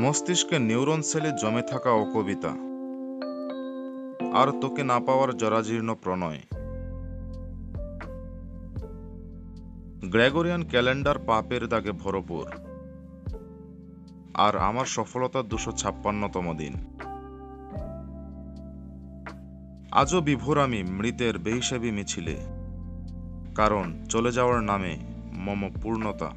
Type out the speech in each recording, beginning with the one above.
মস্তিষ্কে নিউরন সেলে জমে থাকা অকবিতা আর তোকে না পাওয়ার জরাজীর্ণ প্রণয়। গ্রেগরিয়ান ক্যালেন্ডার পাপের দাগে ভরপুর, আর আমার সফলতার 256তম দিন। আজও বিভোর আমি মৃতের বেহিসাবি মিছিলে, কারণ চলে যাওয়ার নামে মম পূর্ণতা।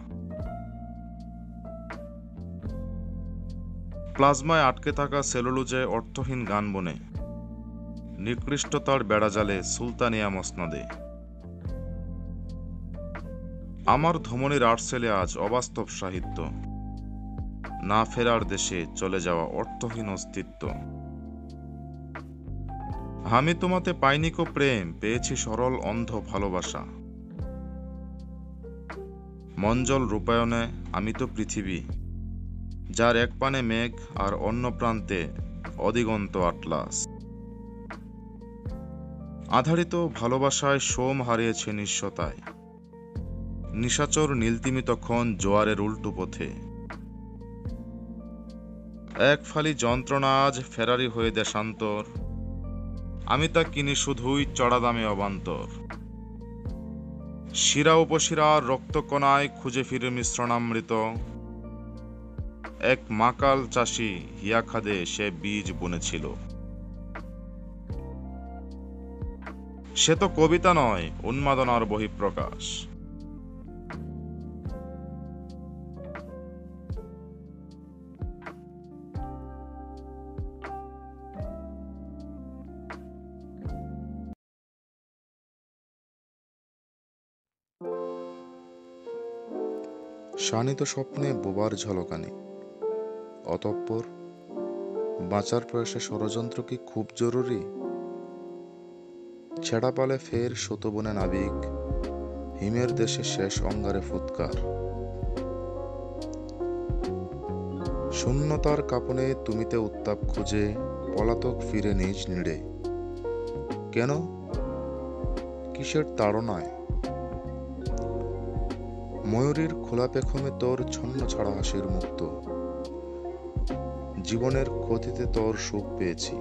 প্লাজমায় আটকে থাকা সেলুলোজে অর্থহীন গান বনে, নিকৃষ্টতার বেড়াজালে সুলতানিয়া মসনদে। আমার ধমনীর আর্টসেলে আজ অবাস্তব সাহিত্য, না ফেরার দেশে চলে যাওয়া অর্থহীন অস্তিত্ব। আমি তোমাতে পাইনিকো প্রেম, পেয়েছি সরল অন্ধ ভালোবাসা। মঞ্জল রূপায়ণে আমি তো পৃথিবী, যার এক পানে মেঘ আর অন্য প্রান্তে অদিগন্ত আটলাস। আধারিত ভালোবাসায় সোম হারিয়েছে নিঃস্বতায়, নিশাচর নীলতিমি তখন জোয়ারের উল্টো পথে। এক ফালি যন্ত্রণা আজ ফেরারি হয়ে দেশান্তর, আমি তা কিনি শুধুই চড়া দামে অবান্তর। শিরা উপশিরার রক্তকণায় খুঁজে ফিরে মিশ্রণামৃত, এক মাকাল চাষি হিয়া খাদে সে বীজ বুনেছিল। সে তো কবিতা নয়, উন্মাদনার বহিঃপ্রকাশ। শানিত স্বপ্নে বোবার ঝলকানি, অতঃপর বাঁচার প্রয়াসে ষড়যন্ত্র কি খুব জরুরি? ছেঁড়া পালে ফের শতবনে নাবিক, হিমের দেশে শেষ অঙ্গারে ফুৎকার। শূন্যতার কাঁপনে তুমিতে উত্তাপ খুঁজে পলাতক ফিরে নিজ নিড়ে। কেন? কিসের তাড়নায়? ময়ূরীর খোলা পেখমে তোর ছন্ন ছাড়া হাসির মুক্ত, জীবনের ক্ষতিতে তোর সুখ পেয়েছি।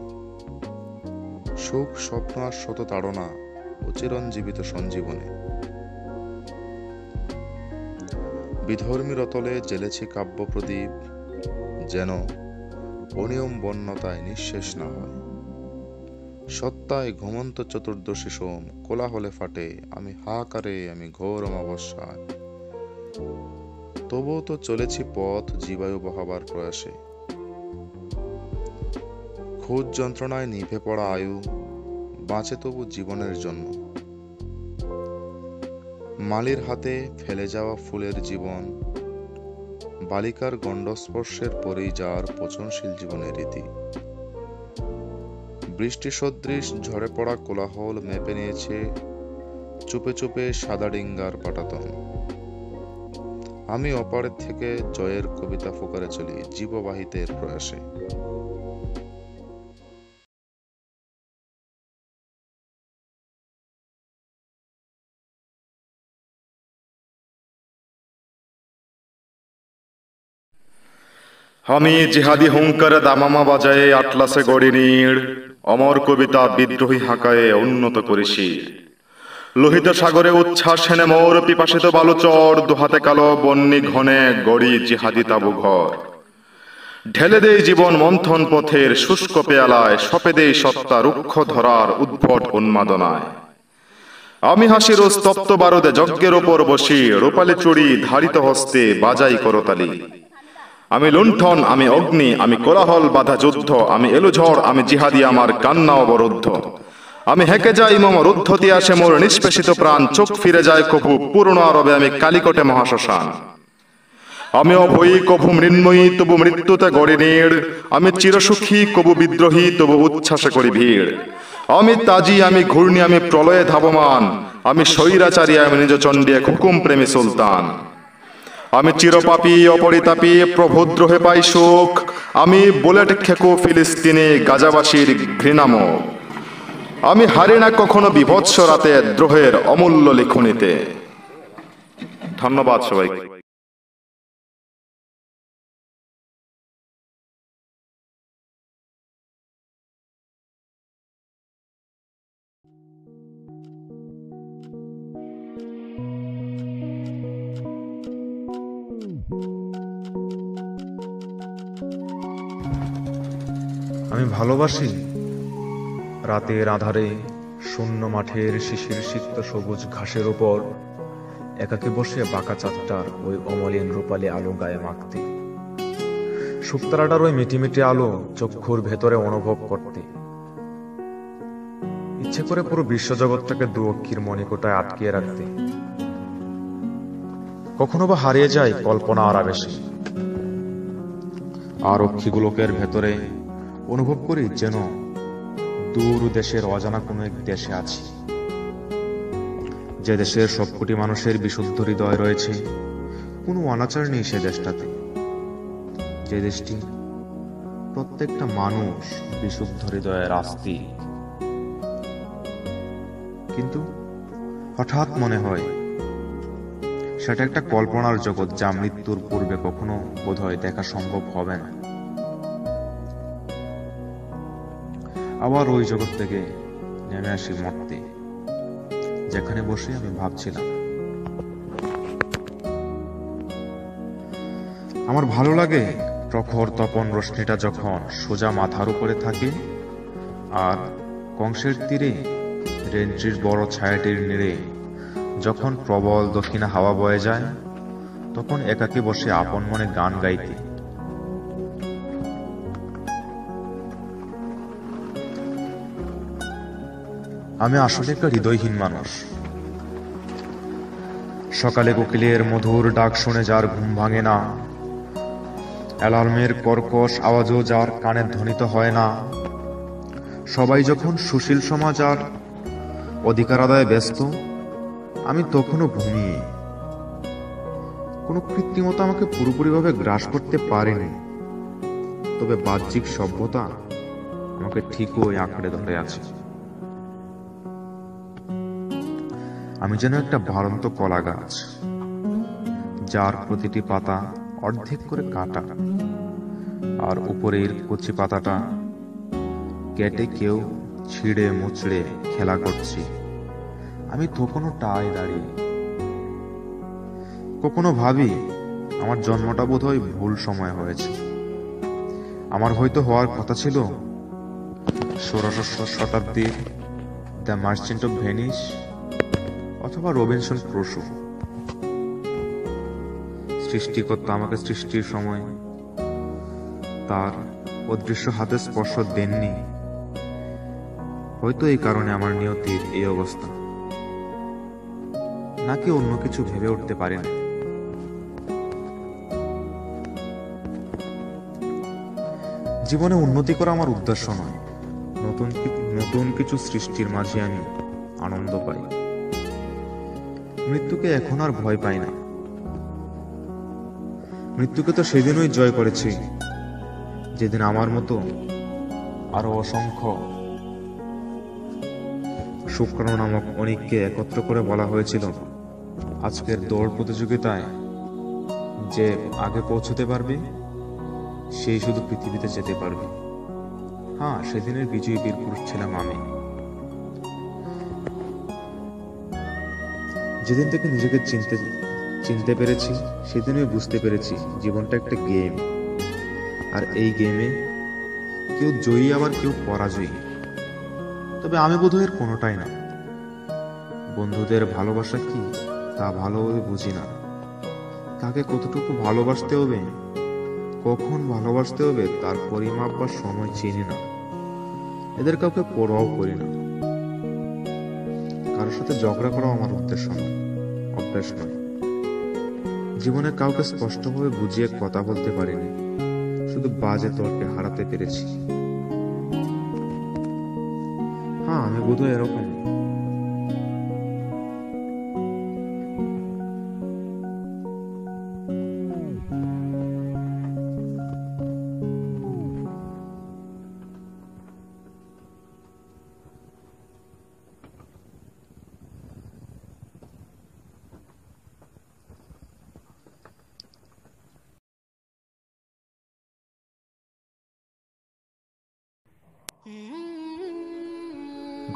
সুখ স্বপ্ন আর শত তাড়না ও চিরঞ্জীবিত সঞ্জীবনে। বিধর্মী রতলে জ্বেলেছি কাব্য প্রদীপ, যেন অনিয়ম বন্যতায় নিঃশেষ না হয়। সত্তায় ঘুমন্ত চতুর্দশী সোম কোলাহলে ফাটে, আমি হাহাকারে, আমি ঘোর অমাবস্যায়। তবুও তো চলেছি পথ জীবায়ু বহাবার প্রয়াসে। খুদ যন্ত্রণায় নিভে পড়া আয়ু বাঁচে তবু জীবনের জন্য। মালির হাতে ফেলে যাওয়া ফুলের জীবন, বালিকার গণ্ডস্পর্শের পরেই যার পচনশীল জীবনের রীতি। বৃষ্টি সদৃশ ঝরে পড়া কোলাহল মেপে নিয়েছে চুপে চুপে সাদা ডিঙ্গার পাটাতন। আমি অপারের থেকে জয়ের কবিতা ফুকারে চলি জীববাহিতের প্রয়াসে। আমি জিহাদি হুঙ্কারে দামামা বাজায়ে আটলাসে গড়ি নীড়, অমর কবিতা বিদ্রোহী হাঁকায়ে উন্নত করিসি। লোহিত সাগরে উচ্ছ্বাস হেনে মোর পিপাসিত বালুচর, দুহাতে কালো বন্যি ঘনে গড়ি জিহাদি তাবু ঘর। ঢেলে দেই জীবন মন্থন পথের শুষ্ক পেয়ালায়, সপে দেই সত্তা রুক্ষ ধরার উদ্ভট উন্মাদনায়। আমি হাসির স্তপ্ত বারদে যজ্ঞের ওপর বসি, রূপালি চুড়ি ধারিত হস্তে বাজাই করতালি। আমি লুণ্ঠন, আমি অগ্নি, আমি কোলাহল বাধা যুদ্ধ, আমি এলুঝড়, আমি জিহাদি আমার কান্না অবরুদ্ধ। আমি হেঁকে যাই মম রুদ্ধতি আসে মোর নিষ্পেষিত প্রাণ, চোখ ফিরে যায় কভু পুরনো আরবে, আমি কালিকটে মহাশ্মশান। আমি অভয়ী কভু মৃন্ময়ী তবু মৃত্যুতে গড়ি নীড়, আমি চিরসুখী কবু বিদ্রোহী তবু উচ্ছ্বাসে করি ভিড়। আমি তাজি, আমি ঘূর্ণি, আমি প্রলয়ে ধাবমান, আমি স্বৈরাচারী, আমি নিজ চণ্ডী এক হুকুম প্রেমী সুলতান। আমি চিরপাপী অপরিতাপী প্রভুদ্রোহে পাই সুখ, আমি বুলেট খেকো ফিলিস্তিনি গাজাবাসীর ঘৃণামুখ। আমি হারি না কখনো বিভৎস রাতে দ্রোহের অমূল্য লিখনিতে। ধন্যবাদ সবাই। আমি ভালোবাসি রাতের আঁধারে শূন্য মাঠের শিশির সিক্ত সবুজ ঘাসের ওপর একাকে বসে বাঁকা চাঁদটার ওই অমলিন রূপালী আলো গায়ে মাখতে, শুকতারাটার ওই মিটিমিটি আলো চক্ষুর ভেতরে অনুভব করতে, ইচ্ছে করে পুরো বিশ্বজগৎটাকে দু অক্ষির মণিকোটায় আটকিয়ে রাখতে। কখনো বা হারিয়ে যায় কল্পনা আর আবেশে, আর অক্ষিগুলোকের ভেতরে অনুভব করি যেন দূর দেশের অজানা কোনো এক দেশে আছি, যে দেশের সবকটি মানুষের বিশুদ্ধ হৃদয় রয়েছে, কোনো অনাচার নেই সে দেশটাতে, যে দেশটি প্রত্যেকটা মানুষ বিশুদ্ধ হৃদয়ের আস্তিক। কিন্তু হঠাৎ মনে হয় সেটা একটা কল্পনার জগৎ, যা মৃত্যুর পূর্বে কখনো বোধহয় দেখা সম্ভব হবে না। আবার ওই জগৎ থেকে নেমে আসি মর্তে, যেখানে বসে আমি ভাবছিলাম আমার ভালো লাগে প্রখর তপন রশ্মিটা যখন সোজা মাথার উপরে থাকে, আর কংসের তীরে রেন্ট্রির বড় ছায়াটির নিড়ে যখন প্রবল দক্ষিণা হাওয়া বয়ে যায়, তখন একাকী বসে আপন মনে গান গাইতে। আমি আসলে একটা হৃদয়হীন মানুষ। সকালে কোকিলের মধুর ডাক শুনে যার ঘুম ভাঙে না, অ্যালার্মের কর্কশ আওয়াজও যার কানে ধ্বনিত হয় না, সবাই যখন সুশীল সমাজ আর অধিকার আদায়ে ব্যস্ত, আমি তখনও ঘুমিয়ে। কোনো কৃত্রিমতা আমাকে পুরোপুরিভাবে গ্রাস করতে পারেনি, তবে বাহ্যিক সভ্যতা আমাকে ঠিকই আঁকড়ে ধরে আছে। আমি যেন একটা বাড়ন্ত কলা গাছ, যার প্রতিটি পাতা অর্ধেক করে কাটা, আর উপরের কচি পাতাটা কেটে কেউ ছিঁড়ে মুচড়ে খেলা করছে। আমি তখনও টাই দাঁড়িয়ে। কখনো ভাবি আমার জন্মটা বোধহয় ভুল সময় হয়েছে। আমার হয়তো হওয়ার কথা ছিল 1600 শতাব্দীর দ্য মার্চেন্ট অফ ভেনিস অথবা রবিনসন ক্রুসো। সৃষ্টিকর্তা আমাকে সৃষ্টির সময় তার অদৃশ্য হাতে স্পর্শ দেননি। হয়তো এই কারণে আমার নিয়তির এই অবস্থা, নাকি অন্য কিছু ভেবে উঠতে পারি না। জীবনে উন্নতি করা আমার উদ্দেশ্য নয়, নতুন কিছু সৃষ্টির মাঝে আমি আনন্দ পাই। মৃত্যুকে এখন আর ভয় পাই না। মৃত্যুকে তো সেদিনই জয় করেছি যেদিন আমার মতো আরো অসংখ্য শুক্রাণু নামক অনেককে একত্র করে বলা হয়েছিল, আজকের দৌড় প্রতিযোগিতায় যে আগে পৌঁছতে পারবে সেই শুধু পৃথিবীতে যেতে পারবে। হ্যাঁ, সেদিনের বিজয়ী বীর পুরুষ ছিলাম আমি। যেদিন থেকে নিজেকে চিনতে পেরেছি, সেদিনই বুঝতে পেরেছি জীবনটা একটা গেম, আর এই গেমে কেউ জয়ী আবার কেউ পরাজয়ী। তবে আমি বোধহয় এর কোনোটাই না। বন্ধুদের ভালোবাসা কি তা ভালোভাবে বুঝি না। কাকে কতটুকু ভালোবাসতে হবে, কখন ভালোবাসতে হবে তার পরিমাপ বা সময় চিনি না। এদের কাউকে পরোয়াও করি না। কারোর সাথে ঝগড়া করা আমার উদ্দেশ্য নয়, অভ্যাস নয়। জীবনে কাউকে স্পষ্টভাবে বুঝিয়ে কথা বলতে পারিনি, শুধু বাজে তর্কে হারাতে পেরেছি। হ্যাঁ, আমি বোধহয় এরকম।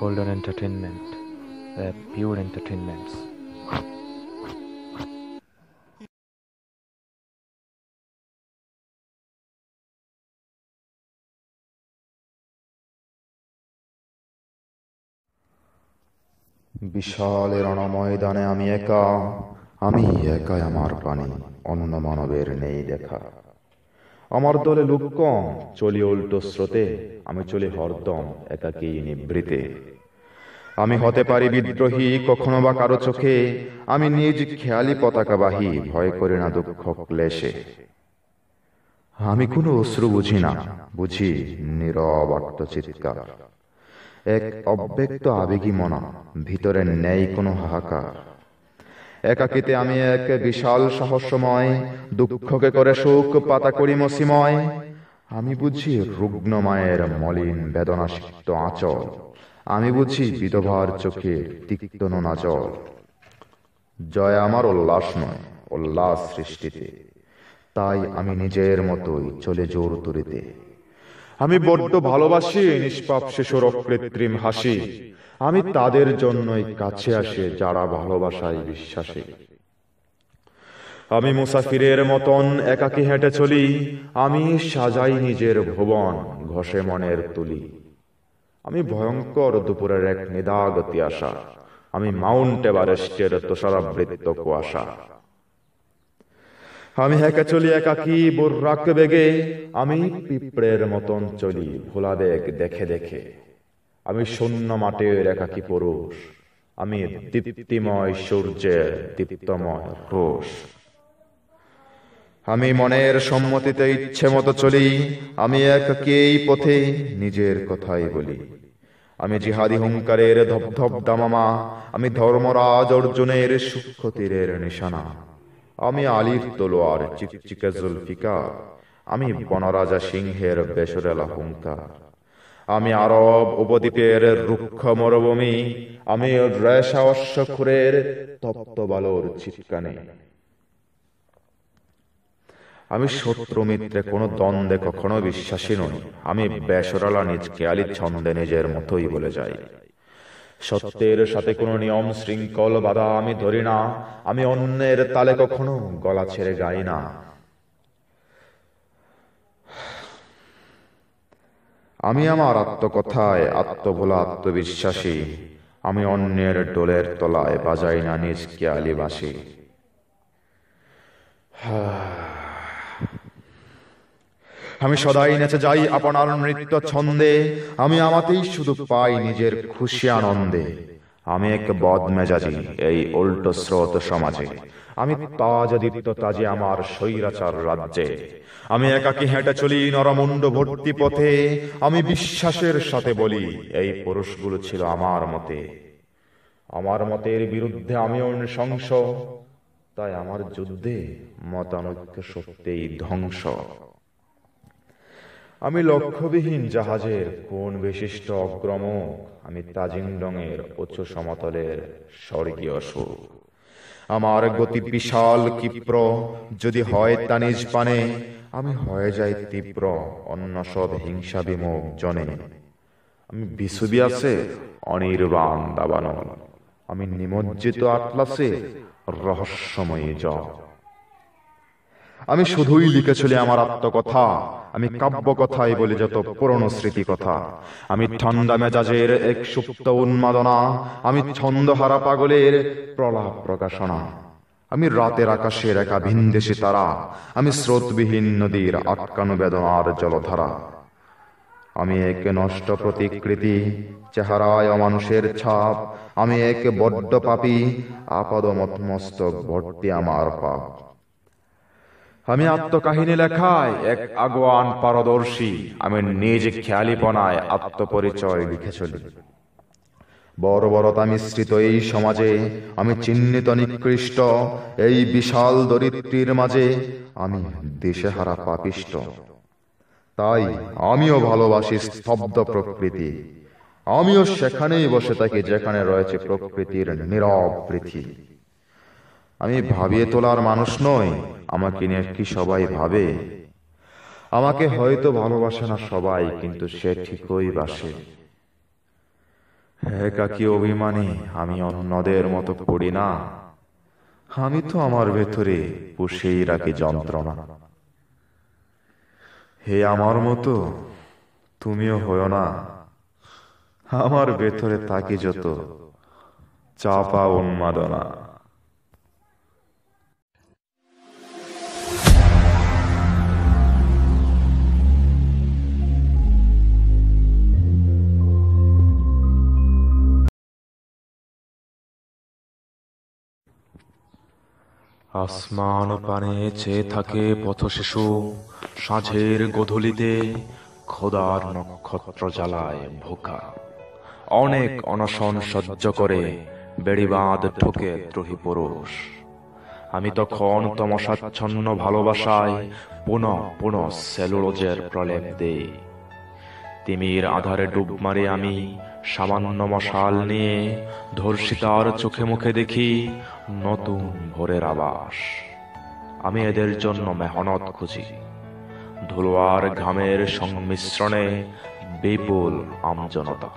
Golden Entertainment, pure entertainments. বিশাল রণ ময়দানে আমি একা, আমি একাই আমার প্রাণী, অন্য মানবের নেই দেখা। আমার দলে লোক কম, চলি উল্টো স্রোতে, আমি চলি হরদম একাকী নিবৃতে। আমি হতে পারি বিদ্রোহী কখনো বা কারো চোখে, আমি নিজ খেয়ালি পতাকাবাহী, ভয় করি না দুঃখ ক্লেশে। আমি কোনো অশ্রু বুঝি না, বুঝি নীরব আত্মচিৎকার, এক অব্যক্ত আবেগী মনা, ভিতরে নেই কোনো হাহাকার। একাকিতে আমি এক বিশাল সাহসময়, দুঃখকে করে সুখ পাতা করি মসিময়। আমি বুঝি রুগ্ন মায়ের মলিন বেদনাসিক্ত আঁচল, আমি বুঝি বিধবার চোখে তিক্ত নোনা জল। জয় আমার উল্লাস নয়, উল্লাস সৃষ্টিতে, তাই আমি নিজের মতোই চলে জোর তরিতে। আমি বড্ড ভালোবাসি নিষ্পাপ শিশুর অকৃত্রিম হাসি, আমি তাদের জন্যই কাছে আসে যারা ভালোবাসায় বিশ্বাসী। আমি মুসাফিরের মতন একাকী হেঁটে চলি, আমি সাজাই নিজের ভুবন ঘষে মনের তুলি। আমি ভয়ঙ্কর দুপুরের এক নিদাগতি আশা, আমি মাউন্ট এভারেস্টের তুষারাবৃত কুয়াশা। আমি হেঁকে চলি একাকী বুর্রাক বেগে, আমি পিঁপড়ের মতন চলি ভোলা বেগ দেখে দেখে। আমি শূন্য মাঠের একাকী পুরুষ, আমি দীপ্তিময় সূর্যের দীপ্তময় রোষ। আমি মনের সম্মতিতে ইচ্ছে মতো চলি, আমি একাকী এই পথে নিজের কথাই বলি। আমি জিহাদি হুঙ্কারের ধপধপ দামামা, আমি ধর্মরাজ অর্জুনের সূক্ষ্ম তীরের নিশানা। আমি আলীর তলোয়ার চিকচিকে জুলফিকার, আমি বনরাজা সিংহের বেসরেলা হুঙ্কার। আমি আরব উপদ্বীপের রুক্ষ মরুভূমি, আমি রেশা অশ্বক্ষুরের তপ্ত বালুর চিৎকানে। আমি শত্রু মিত্রে কোনো দ্বন্দ্বে কখনো বিশ্বাসী নই, আমি বেসরালা নিজ খেয়ালি ছন্দে নিজের মতোই বলে যাই। সত্যের সাথে কোনো নিয়ম শৃঙ্খল বাধা আমি ধরি না, আমি অন্যের তালে কখনো গলা ছেড়ে গাই না। আমি আমার আত্মকথায় আত্মভোলা আত্মবিশ্বাসী, আমি অন্যের ডোলের তলায় বাজাই না নিজ খেয়ালি বাঁশি। আমি সদাই নেচে যাই আপনার নৃত্য ছন্দে, আমি আমাতেই শুধু পাই নিজের খুশি আনন্দে। আমি এক বদমেজাজি এই উল্টো স্রোত সমাজে, আমি তাজদীপ্ত তাজে আমার স্বৈরাচার রাজ্যে। আমি একাকী হেঁটে চলি নরমুণ্ড ভর্তি পথে, আমি বিশ্বাসের সাথে বলি এই পুরুষগুলো ছিল আমার মতে। আমার মতের বিরুদ্ধে আমিও নৃশংস, তাই আমার যুদ্ধে মতানৈক্য সত্যিই ধ্বংস। আমি লক্ষ্যবিহীন জাহাজের কোন বিশিষ্ট অগ্রমুখ, আমি তাজিংডংয়ের উঁচু সমতলের স্বর্গীয় সুখ। আমার গতি বিশাল ক্ষিপ্র, যদি হয় তা নিজ পানে, আমি হয়ে যাই তীব্র অন্য সব হিংসা বিমুখ জনে। আমি বিসুবিয়াসে অনির্বাণ দাবানল, আমি নিমজ্জিত আটলাসে রহস্যময়ী জল। আমি শুধুই লিখে চলি আমার আত্মকথা, আমি কাব্য কথাই বলি যত পুরনো স্মৃতি কথা। আমি ঠান্ডা মেজাজের এক সুপ্ত উন্মাদনা, আমি ছন্দহারা পাগলের প্রলাপ প্রকাশনা। আমি রাতের আকাশের একা ভিনদেশী তারা, আমি স্রোতবিহীন নদীর আটকানো বেদনার জলধারা। আমি এক নষ্ট প্রতিকৃতি, চেহারায় অমানুষের ছাপ, আমি এক বড্ড পাপী, আপাদ মস্তক ভর্তি আমার পাপ। আমি আত্মকাহিনী লেখায় এক আগুয়ান পারদর্শী, আমি নিজ খেয়ালিপনায় আত্মপরিচয় লিখে চলি। বর্বরতা মিশ্রিত এই সমাজে আমি চিহ্নিত নিকৃষ্ট, এই বিশাল দরিদ্রীর মাঝে আমি দিশেহারা পাপিষ্ট। তাই আমিও ভালোবাসি স্তব্ধ প্রকৃতি, আমিও সেখানেই বসে থাকি যেখানে রয়েছে প্রকৃতির নীরব পৃথিবী। আমি ভাবিয়ে তোলার মানুষ নই, আমাকে নিয়ে কি সবাই ভাবে? আমাকে হয়তো ভালোবাসে না সবাই, কিন্তু সে ঠিকই বাসে। একাকী অভিমানী আমি অন্যদের মতো পড়ি না, আমি তো আমার ভেতরে পুষেই রাখি যন্ত্রণা। হে আমার মতো তুমিও হও না, আমার ভেতরে তাকি যত চাপা উন্মাদনা। আসমান পানে চেয়ে থাকে পথশিশু, সাঁঝের গোধূলিতে খোদার নক্ষত্র জ্বালায় ভোকা। অনেক অনশন সহ্য করে বেড়িবাঁধ ঠোকে দ্রোহী পুরুষ। আমি তখন তমসাচ্ছন্ন ভালোবাসায় পুনঃ পুনঃ সেলুলোজের প্রলেপ দেই। তিমির আধারে ডুব মারি আমি সামান্য মশাল নিয়ে, ধর্ষিতার চোখে মুখে দেখি নতুন ভোরের আবাস। আমি এদের জন্য মেহনত খুঁজি, ধুলো আর ঘামের সংমিশ্রণে বিপুল আমজনতা।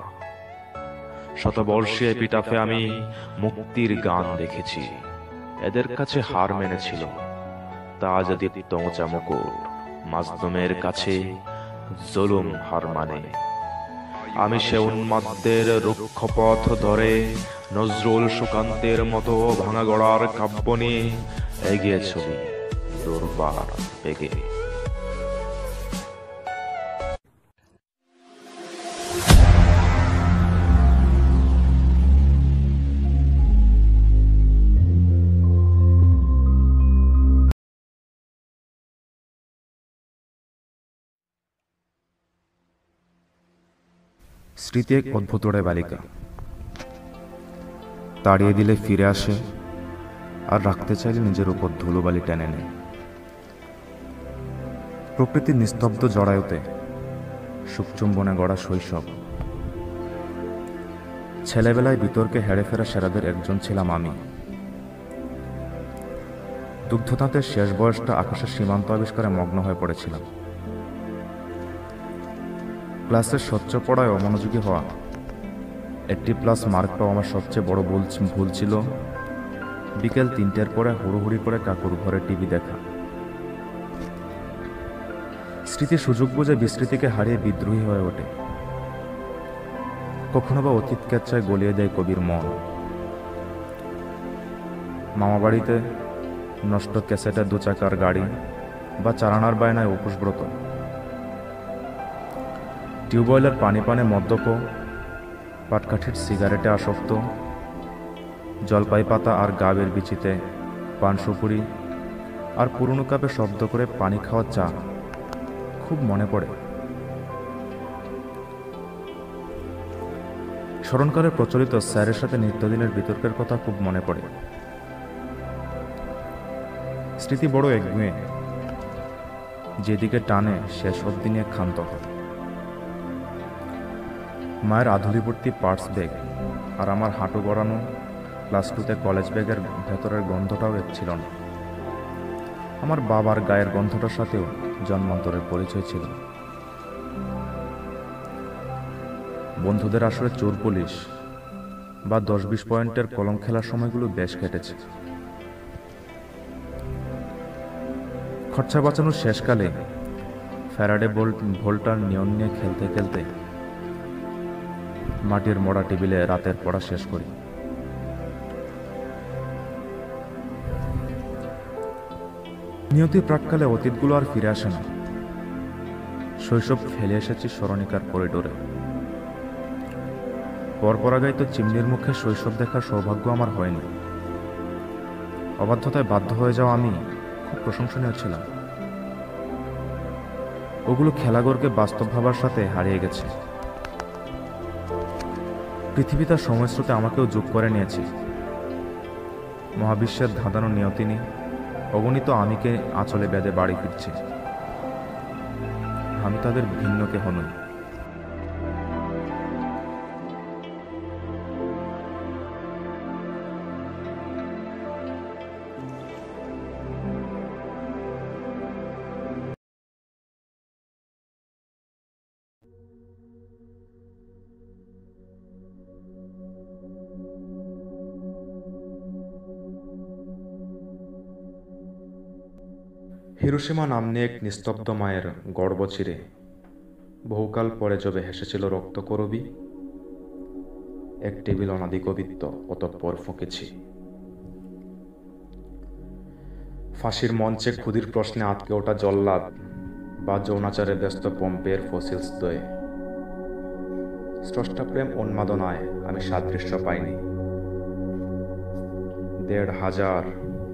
শতবর্ষীয় এপিটাফে আমি মুক্তির গান দেখেছি। এদের কাছে হার মেনেছিল তাজ দীপ্ত উঁচা মুকুট, মাজলুমের কাছে জুলুম হার মানে। আমি সে উন্মাদদের রুক্ষ পথ ধরে নজরুল সুকান্তের মতো ভাঙা গড়ার কাব্য নিয়ে এগিয়ে ছবি দুর্বার বেগে। স্মৃতি এক অদ্ভুত বালিকা, তাড়িয়ে দিলে ফিরে আসে, আর রাখতে চাইলে নিজের উপর ধুলোবালি টেনে নেয়। প্রকৃতির নিস্তব্ধ জড়ায়ুতে সুখচুম্বনে গড়া শৈশব। ছেলেবেলায় বিতর্কে হেরে ফেরা সেরাদের একজন ছিলাম আমি। দুগ্ধদাঁতের শেষ বয়সটা আকাশের সীমান্ত আবিষ্কারে মগ্ন হয়ে পড়েছিলাম। ক্লাসের স্বচ্ছ পড়ায় অমনোযোগী হওয়া, 80+ মার্ক পাওয়া আমার সবচেয়ে বড় ভুল ছিল। বিকেল 3টের পরে হুড়োহুড়ি করে কাকুর ঘরে টিভি দেখা। স্মৃতি সুযোগ বুঝে বিস্মৃতিকে হারিয়ে বিদ্রোহী হয়ে ওঠে। কখনো বা অতীত কেচ্ছায় গলিয়ে দেয় কবির মন। মামাবাড়িতে নষ্ট ক্যাসেটের 2 চাকার গাড়ি বা চারানার বায়নায় উপসব্রত। টিউবওয়েলের পানি পানে মদ্যপ, পাটকাঠির সিগারেটে আসক্ত, জলপাই পাতা আর গাবের বিচিতে পান সুপুরি আর পুরনো কাপে শব্দ করে পানি খাওয়া চা খুব মনে পড়ে। স্মরণকালে প্রচলিত স্যারের সাথে নিত্যদিনের বিতর্কের কথা খুব মনে পড়ে। স্মৃতি বড় একগুঁয়ে, যেদিকে টানে শেষ অবধি নিয়ে ক্ষান্ত হয়। মায়ের আধুলিবর্তী পার্স ব্যাগ আর আমার হাঁটু গড়ানো ক্লাস 2তে কলেজ ব্যাগের ভেতরের গন্ধটাও এক ছিল না। আমার বাবার গায়ের গন্ধটার সাথেও জন্মান্তরের পরিচয় ছিল। বন্ধুদের আসলে চোর পুলিশ বা 10-20 পয়েন্টের কলম খেলার সময়গুলো বেশ কেটেছে। খরচা বাঁচানোর শেষকালে ফ্যারাডে ভোল্টার নিয়ন নিয়ে খেলতে খেলতে মাটির মোড়া টেবিলে রাতের পড়া শেষ করি। নিয়তির প্রাক্কালে অতীতগুলো আর ফিরে আসে না। শৈশব ফেলে এসেছি স্মরণিকার করিডোরে। পরপরাগায়িত চিমনির মুখে শৈশব দেখার সৌভাগ্য আমার হয়নি। অবাধ্যতায় বাধ্য হয়ে যাওয়া আমি খুব প্রশংসনীয় ছিলাম। ওগুলো খেলাঘরকে বাস্তব ভাবার সাথে হারিয়ে গেছে। পৃথিবী তার সময়স্রোতে আমাকেও যোগ করে নিয়েছে। মহাবিশ্বের ধাঁধানো নিয়তিনি অগণিত আমিকে আঁচলে বেঁধে বাড়ি ফিরছে। আমি তাদের ভিন্ন কেহ নই। হিরোশিমা নাম্নী এক নিস্তব্ধ মায়ের গর্ব চিরে বহুকাল পরে যবে হেসেছিল রক্তকরবী, এক টেবিল অনাদিকবিত্ত অতঃপর ফুঁকেছি। ফাঁসির মঞ্চে ক্ষুধির প্রশ্নে আটকে ওঠা জল্লাদ বা যৌনাচারে ব্যস্ত পম্পের ফসিলস দয়ে স্রষ্টাপ্রেম উন্মাদনায় আমি সাদৃশ্য পাইনি। ১৫০০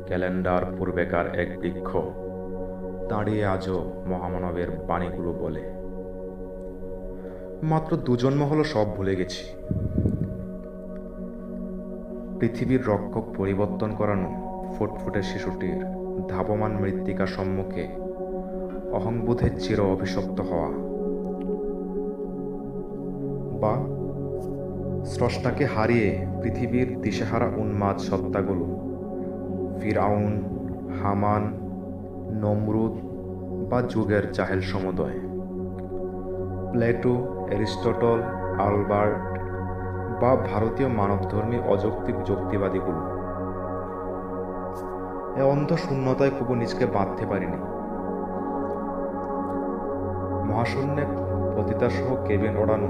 ক্যালেন্ডার পূর্বেকার এক বৃক্ষ দাঁড়িয়ে আজও মহামানবের বাণীগুলো বলে। মাত্র ২ জন্ম হলো সব ভুলে গেছি। পৃথিবীর রক্ষক পরিবর্তন করানো ফুটফুটে শিশুটির ধাবমান মৃত্তিকা সম্মুখে অহংবোধের চির অভিশপ্ত হওয়া, বা স্রষ্টাকে হারিয়ে পৃথিবীর দিশেহারা উন্মাদ সত্তাগুলো ফিরআউন, হামান, নমরুদ বা যুগের জাহেল সমুদয়, প্লেটো, অ্যারিস্টটল, আলবার্ট বা ভারতীয় মানবধর্মী অযৌক্তিক যুক্তিবাদীগুলো। এ অন্ধ শূন্যতায় খুব নিজকে বাঁধতে পারিনি। মহাশূন্যে পতিতাসহ কেবিন ওড়ানো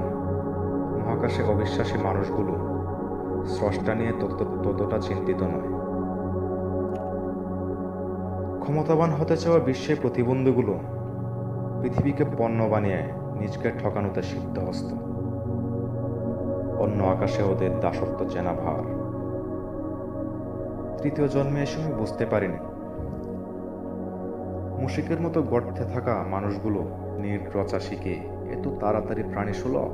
মহাকাশে অবিশ্বাসী মানুষগুলো স্রষ্টা নিয়ে ততটা চিন্তিত নয়। ক্ষমতাবান হতে চাওয়া বিশ্বের প্রতিবন্ধীগুলো পৃথিবীকে পণ্য বানিয়ে নিজকে ঠকানোতে সিদ্ধহস্ত। অন্য আকাশে ওদের দাসত্ব চেনা ভার। তৃতীয় জন্মে এসে আমি বুঝতে পারিনি মুশিকের মতো গর্তে থাকা মানুষগুলো নির্রচা শিখে এত তাড়াতাড়ি প্রাণীসুলভ।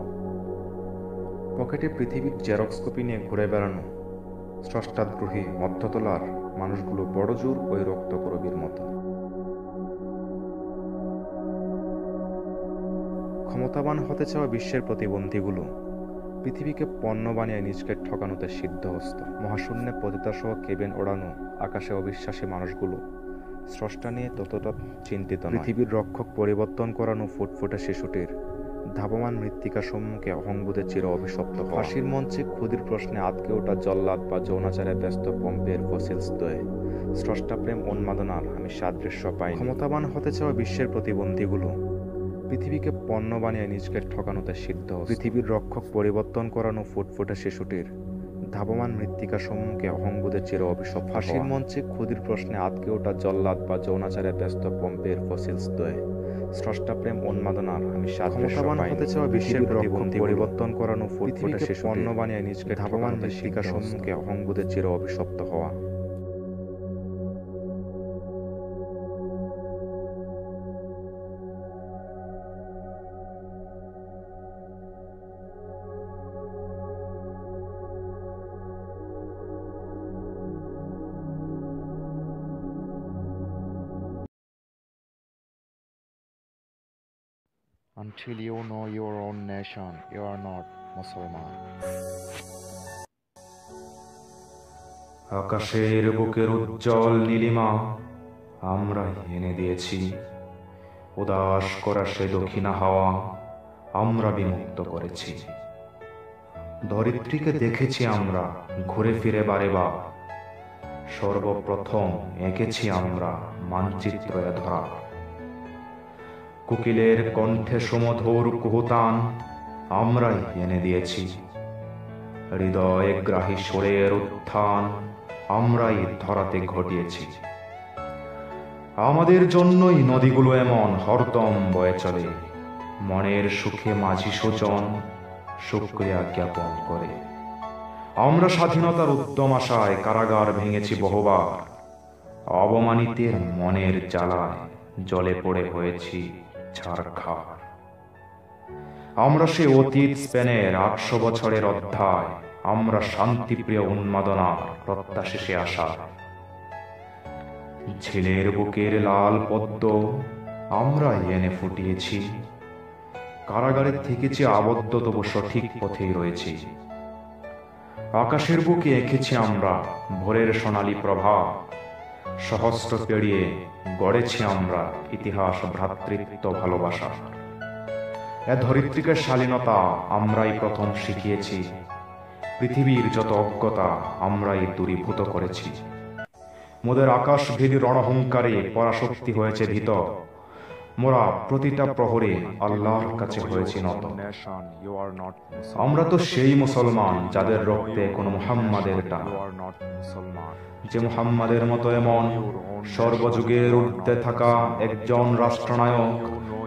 পকেটে পৃথিবীর জেরক্স কপি নিয়ে ঘুরে বেড়ানো স্রষ্টাদ্রোহী মধ্যতলার মানুষগুলো বড় জোর ওই রক্তকরবীর মতো। ক্ষমতাবান হতে চাওয়া বিশ্বের প্রতিবন্ধীগুলো পৃথিবীকে পণ্য বানিয়ে নিজকে ঠকানোতে সিদ্ধহস্ত। মহাশূন্যে পতিতাসহ কেবিন ওড়ানো আকাশে অবিশ্বাসী মানুষগুলো স্রষ্টা নিয়ে ততটা চিন্তিত নয়। পৃথিবীর রক্ষক পরিবর্তন করানো ফুটফুটে শিশুটির ধাবমান মৃত্তিকা সম্মুখে অহংবোধে চির অভিশপ্ত। ফাঁসির মঞ্চে ক্ষুধির প্রশ্নে আটকে ওঠা জল্লাদ বা যৌনাচারে ব্যস্ত পম্পের ফসিলস দয়ে স্রষ্টাপ্রেম উন্মাদনার আমি সাদৃশ্য পাই। ক্ষমতাবান হতে চাওয়া বিশ্বের প্রতিবন্ধীগুলো পৃথিবীকে পণ্য বানিয়ে নিজকে ঠকানোতে সিদ্ধ। পৃথিবীর রক্ষক পরিবর্তন করানো ফুটফুটে শিশুটির ধাবমান মৃত্তিকা সম্মুখে অহংবোধে চির অভিশপ্ত। ফাঁসির মঞ্চে ক্ষুধির প্রশ্নে আটকে ওঠা জল্লাদ বা যৌনাচারে ব্যস্ত পম্পের ফসিলস দয়ে স্রষ্টাপ্রেম উন্মাদনার আমি সাদৃশ্য পাই। হতে চাওয়া বিশ্বের প্রতিবন্ধী পরিবর্তন করানো ফুটফুটে শিশু পণ্য বানিয়ে নিজকে ধাবমান মৃত্তিকা সম্মুখে অহংবোধে চির অভিশপ্ত হওয়া। Until you know your own nation, you are not Musliman. আকাশের বুকের উজ্জ্বল নীলিমা আমরা এনে দিয়েছি। উদাস করা সে দক্ষিণা হাওয়া আমরা বিমুক্ত করেছি। ধরিত্রীকে দেখেছি আমরা ঘুরে ফিরে বারে বার। সর্বপ্রথম এঁকেছি আমরা মানচিত্র ধরা। কোকিলের কণ্ঠে সুমধুর কুহুতান আমরাই এনে দিয়েছি। হৃদয় গ্রাহী সুরের উত্থান আমরাই ধরাতে ঘটিয়েছি। আমাদের জন্যই নদীগুলো এমন হরদম বয়ে চলে। মনের সুখে মাঝি সুজন শুকরিয়া জ্ঞাপন করে। আমরা স্বাধীনতার উদ্যম আশায় কারাগার ভেঙেছি বহুবার। অবমানিতের মনের জ্বালায় জলে পড়ে হয়েছি ছারখার। আমরা সে অতীত স্পেনের ৮০০ বছরের অধ্যায়। আমরা শান্তিপ্রিয় উন্মাদনার প্রত্যাশেষে আসা। ঝিলের বুকের লাল পদ্ম আমরা এনে ফুটিয়েছি। কারাগারে থেকেছি আবদ্ধ, তবু সঠিক পথেই রয়েছি। আকাশের বুকে এঁকেছি আমরা ভোরের সোনালী প্রভা। সহস্র পেরিয়ে গড়েছি আমরা ইতিহাস, ভ্রাতৃত্ব, ভালোবাসা। এ ধরিত্রীকে শালীনতা আমরাই প্রথম শিখিয়েছি। পৃথিবীর যত অজ্ঞতা আমরাই দূরীভূত করেছি। মোদের আকাশভেদী রণহুঙ্কারে পরাশক্তি হয়েছে ভীত। মোরা প্রতিটা প্রহরে আল্লাহর কাছে হয়েছি নত। আমরা তো সেই মুসলমান যাদের রক্তে কোনো মুহাম্মাদের টান, যে মুহাম্মাদের মতো এমন সর্বযুগের ঊর্ধ্বে থাকা একজন রাষ্ট্রনায়ক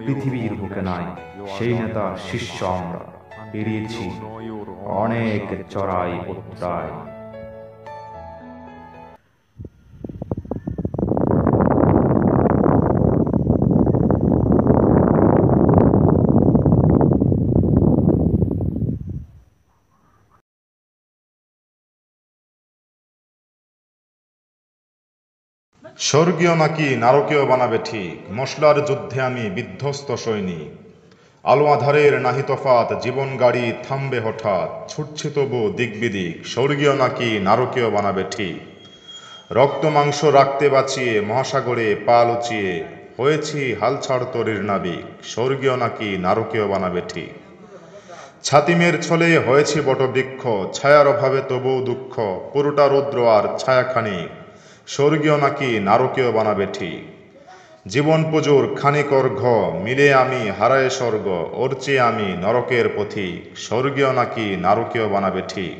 পৃথিবীর বুকে নাই। সেই নেতা শিষ্য আমরা পেরিয়েছি অনেক চড়াই উৎরাই। স্বর্গীয় নাকি নারকীয় বানাবে ঠিক, মশলার যুদ্ধে আমি বিধ্বস্ত সৈনিক। আলো আধারের নাহি তফাত, জীবন গাড়ি থামবে হঠাৎ, ছুটছে তবু দিক বিদিক, স্বর্গীয় নাকি নারকীয় বানাবে ঠিক। রক্ত মাংস রাখতে বাঁচিয়ে মহাসাগরে পা লুচিয়ে হয়েছি হালছাড় তরির নাবিক, স্বর্গীয় নাকি নারকীয় বানাবে ঠিক। ছাতিমের ছলে হয়েছি বটবৃক্ষ, ছায়ার অভাবে তবুও দুঃখ, পুরোটা রৌদ্র আর ছায়াখানিক, স্বর্গীয় নাকি নারকীয় বানাবে ঠিক। জীবন পুজোর খানিক অর্ঘ মিলে আমি হারায়ে স্বর্গ, ওর চেয়ে আমি নরকের পথিক, স্বর্গীয় নাকি নারকীয় বানাবে ঠিক।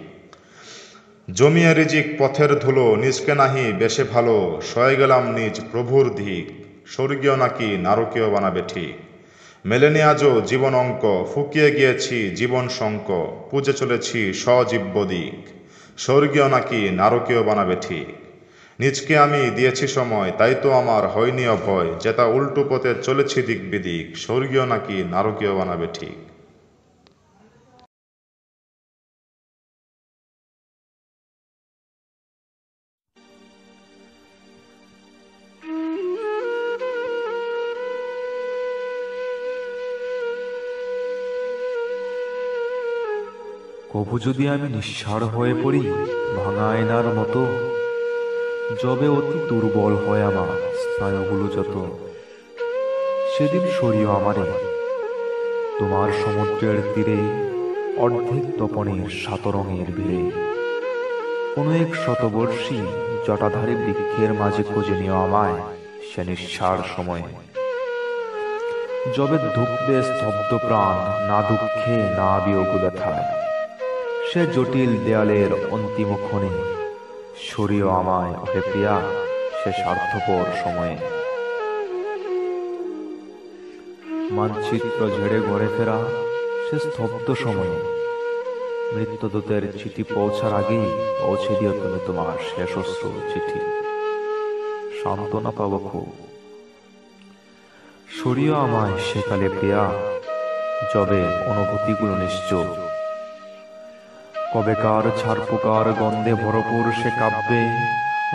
জমিয়ে রিজিক পথের ধুলো, নিজকে নাহি বেশে ভালো, সয়ে গেলাম নিজ প্রভুর ধিক, স্বর্গীয় নাকি নারকীয় বানাবে ঠিক। মেলেনি আজও জীবন অঙ্ক, ফুকিয়ে গিয়েছি জীবন শঙ্ক, পুজে চলেছি সজীব্য দিক, স্বর্গীয় নাকি নারকীয় বানাবে ঠিক। নিজকে আমি দিয়েছি সময়, তাই তো আমার হয়নি অভয়, যেটা উল্টো পথে চলেছি দিক বিদিক, স্বর্গীয় নাকি নারকীয় বানাবে ঠিক। কভু যদি আমি নিঃসাড় হয়ে পড়ি ভাঙা আয়নার মতো, যবে অতি দুর্বল হয় আমার স্নায়ুগুলো যত, সেদিন সরিও আমারে তোমার সমুদ্রের তীরে, অর্ধেক তপনের সাতরঙের ভিড়ে। কোনো এক শতবর্ষী জটাধারী বৃক্ষের মাঝে খুঁজে নিও আমায় সে নিঃসাড় সময়ে, যবে ধুকবে স্তব্ধ প্রাণ, না দুঃখে না বিয়োগ ব্যথায়, সে জটিল দেয়ালের অন্তিম ক্ষণে সরিও আমায় ওহে প্রিয়া সে স্বার্থপর সময়ে। মানচিত্র ঝেড়ে ঘরে ফেরা সে স্তব্ধ সময়ে, মৃত্যুদূতের চিঠি পৌঁছার আগেই পৌঁছে দিও তুমি তোমার শেষ অশ্রু চিঠি, সান্ত্বনা পাব খুব। সরিও আমায় সেকালে প্রিয়া, যবে অনুভূতিগুলো নিশ্চুপ, কবেকার ছারপোকার গন্ধে ভরপুর সে কাব্যে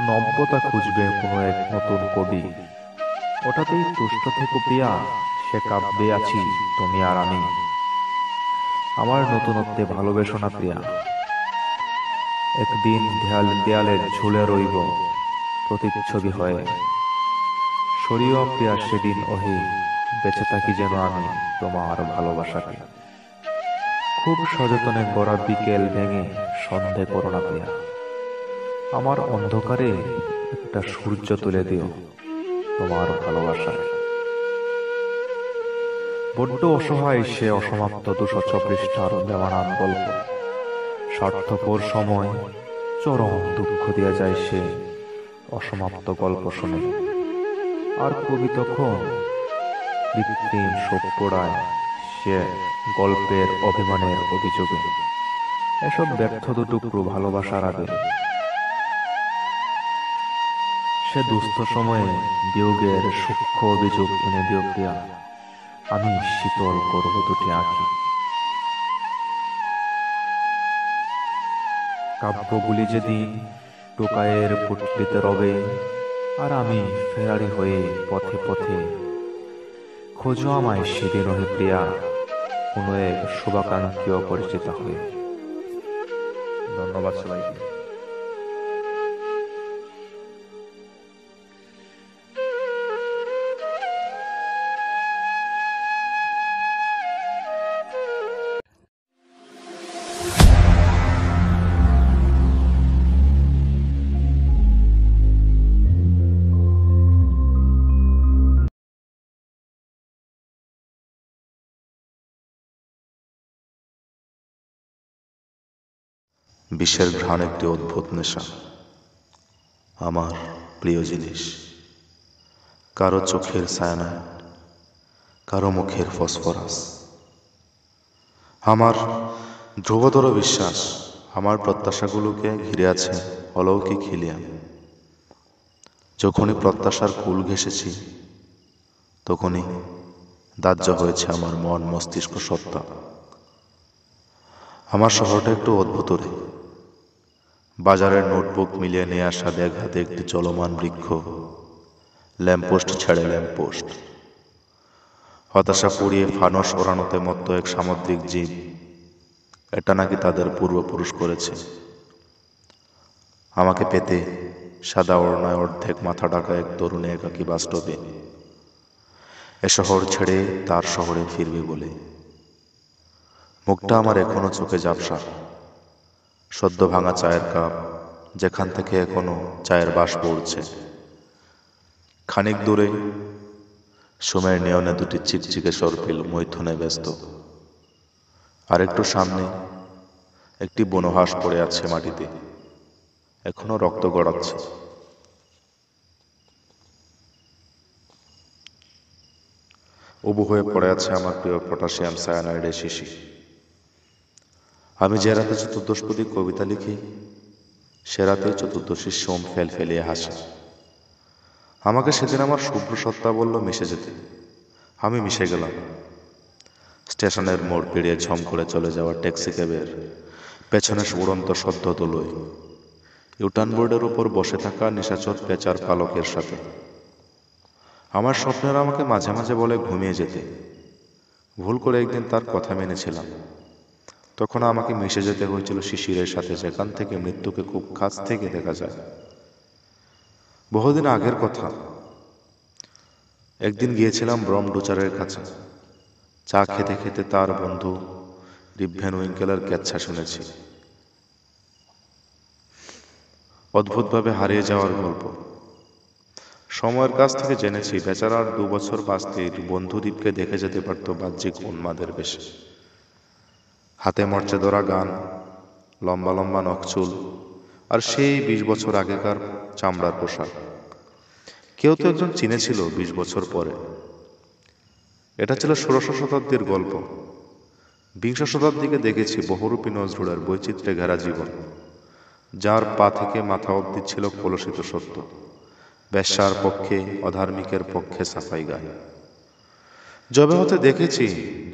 নব্যতা খুঁজবে কোনো এক নতুন কবি। ওটাতেই তুষ্ট থেকো প্রিয়া, সে কাব্যে আছি তুমি আর আমি, আমার নতুনত্বে ভালোবেসো না প্রিয়া। একদিন দেয়ালে ঝুলে রইব প্রতিচ্ছবি হয়ে, সরিও প্রিয়া সেদিন ওহে, বেঁচে থাকি যেন আমি তোমার ভালোবাসাকে। খুব সযতনে গড়া বিকেল ভেঙে সন্ধে করো না প্রিয়া, আমার অন্ধকারে একটা সূর্য তুলে দিও তোমার ভালোবাসায়। বড্ড অসহায় সে অসমাপ্ত 206 পৃষ্ঠার দেওয়ানার গল্প, স্বার্থপর সময় চরম দুঃখ দিয়া যায় সে অসমাপ্ত গল্প শুনে। আর কবি তখন কৃত্রিম শোক পোড়ায় সে গল্পের অভিমানের অভিযোগে, এসব ব্যর্থ দুটুকরো ভালোবাসার আগে। সে দুস্থ সময়ে বিয়োগের সূক্ষ্ম অভিযোগ এনে দিও প্রিয়া, আমি শীতল করব দুটি আঁখি। কাব্যগুলি যেদিন টোকায়ের পুটলিতে রবে, আর আমি ফেরারি হয়ে পথে পথে, খোঁজো আমায় সেদিন ওহে প্রিয়া, কোনো এক শুভাকাঙ্ক্ষী অপরিচিত হয়ে। ধন্যবাদ সবাইকে। বিষের ঘ্রাণ একটি অদ্ভুত নেশা, আমার প্রিয় জিনিস। কারো চোখের সায়ানাইড, কারো মুখের ফসফরাস। আমার ধ্রুবতর বিশ্বাস, আমার প্রত্যাশাগুলোকে ঘিরে আছে অলৌকিক হিলিয়াম। যখনই প্রত্যাশার কুল ঘেঁষেছি, তখনই দাহ্য হয়েছে আমার মন, মস্তিষ্ক, সত্তা। আমার শহরটা একটু অদ্ভুত রে। বাজারের নোটবুক মিলিয়ে নিয়ে আসা এক হাতে একটি চলমান বৃক্ষ, ল্যাম্পপোস্ট ছেড়ে ল্যাম্পপোস্ট, হতাশা পুড়িয়ে ফানস ওড়ানোতে মত্ত এক সামুদ্রিক জীব। এটা নাকি তাদের পূর্বপুরুষ করেছে। আমাকে পেতে সাদা ওড়নায় অর্ধেক মাথা ঢাকা এক তরুণী একাকী বাস্তবে এ শহর ছেড়ে তার শহরে ফিরবে বলে। মুখটা আমার এখনো চোখে ঝাপসা, সদ্য ভাঙা চায়ের কাপ, যেখান থেকে এখনো চায়ের বাস পড়ছে। খানিক দূরে সুমের নিয়নে দুটি চিকচিকে সর্পিল মৈথুনে ব্যস্ত। আর একটু সামনে একটি বনহাঁস পড়ে আছে মাটিতে, এখনো রক্ত গড়াচ্ছে। উবু হয়ে পড়ে আছে আমার প্রিয় পটাশিয়াম সায়ানাইডের শিশি। আমি যে রাতে চতুর্দশপদী কবিতা লিখি, সে রাতে চতুর্দশী সোম ফেল ফেলিয়ে হাসে। আমাকে সেদিন আমার শুভ্র সত্তা বলল মিশে যেতে। আমি মিশে গেলাম। স্টেশনের মোড় পেরিয়ে ঝম করে চলে যাওয়া ট্যাক্সি ক্যাবের পেছনে উড়ন্ত সদ্য দোলই, ইউটার্ন বোর্ডের উপর বসে থাকা নিশাচর পেঁচার পালকের সাথে। আমার স্বপ্নেরা আমাকে মাঝে মাঝে বলে ঘুমিয়ে যেতে। ভুল করে একদিন তার কথা মেনেছিলাম। তখন আমাকে মিশে যেতে হয়েছিল শিশিরের সাথে, যেখান থেকে মৃত্যুকে খুব কাছ থেকে দেখা যায়। বহুদিন আগের কথা। একদিন গিয়েছিলাম ব্রহ্মডুচারের কাছে। চা খেতে খেতে তার বন্ধু রিভেন উইঙ্কেলের কেচ্ছা শুনেছি। অদ্ভুতভাবে হারিয়ে যাওয়ার গল্প। সময়ের কাছ থেকে জেনেছি বেচারার 2 বছর বাঁচতেই বন্ধু দ্বীপকে দেখে যেতে পারত বাহ্যিক উন্মাদের বেশে। হাতে মরচে ধরা গান, লম্বা লম্বা নখচুল, আর সেই 20 বছর আগেকার চামড়ার পোশাক। কেউ তো একজন চিনেছিল 20 বছর পরে। এটা ছিল 16শ শতাব্দীর গল্প। 20শ শতাব্দীকে দেখেছি বহুরূপী নজরুলের বৈচিত্র্যে ঘেরা জীবন, যার পা থেকে মাথা অবধি ছিল কলুষিত সত্য। বেশ্যার পক্ষে, অধার্মিকের পক্ষে সাফাই গায়। যবে হতে দেখেছি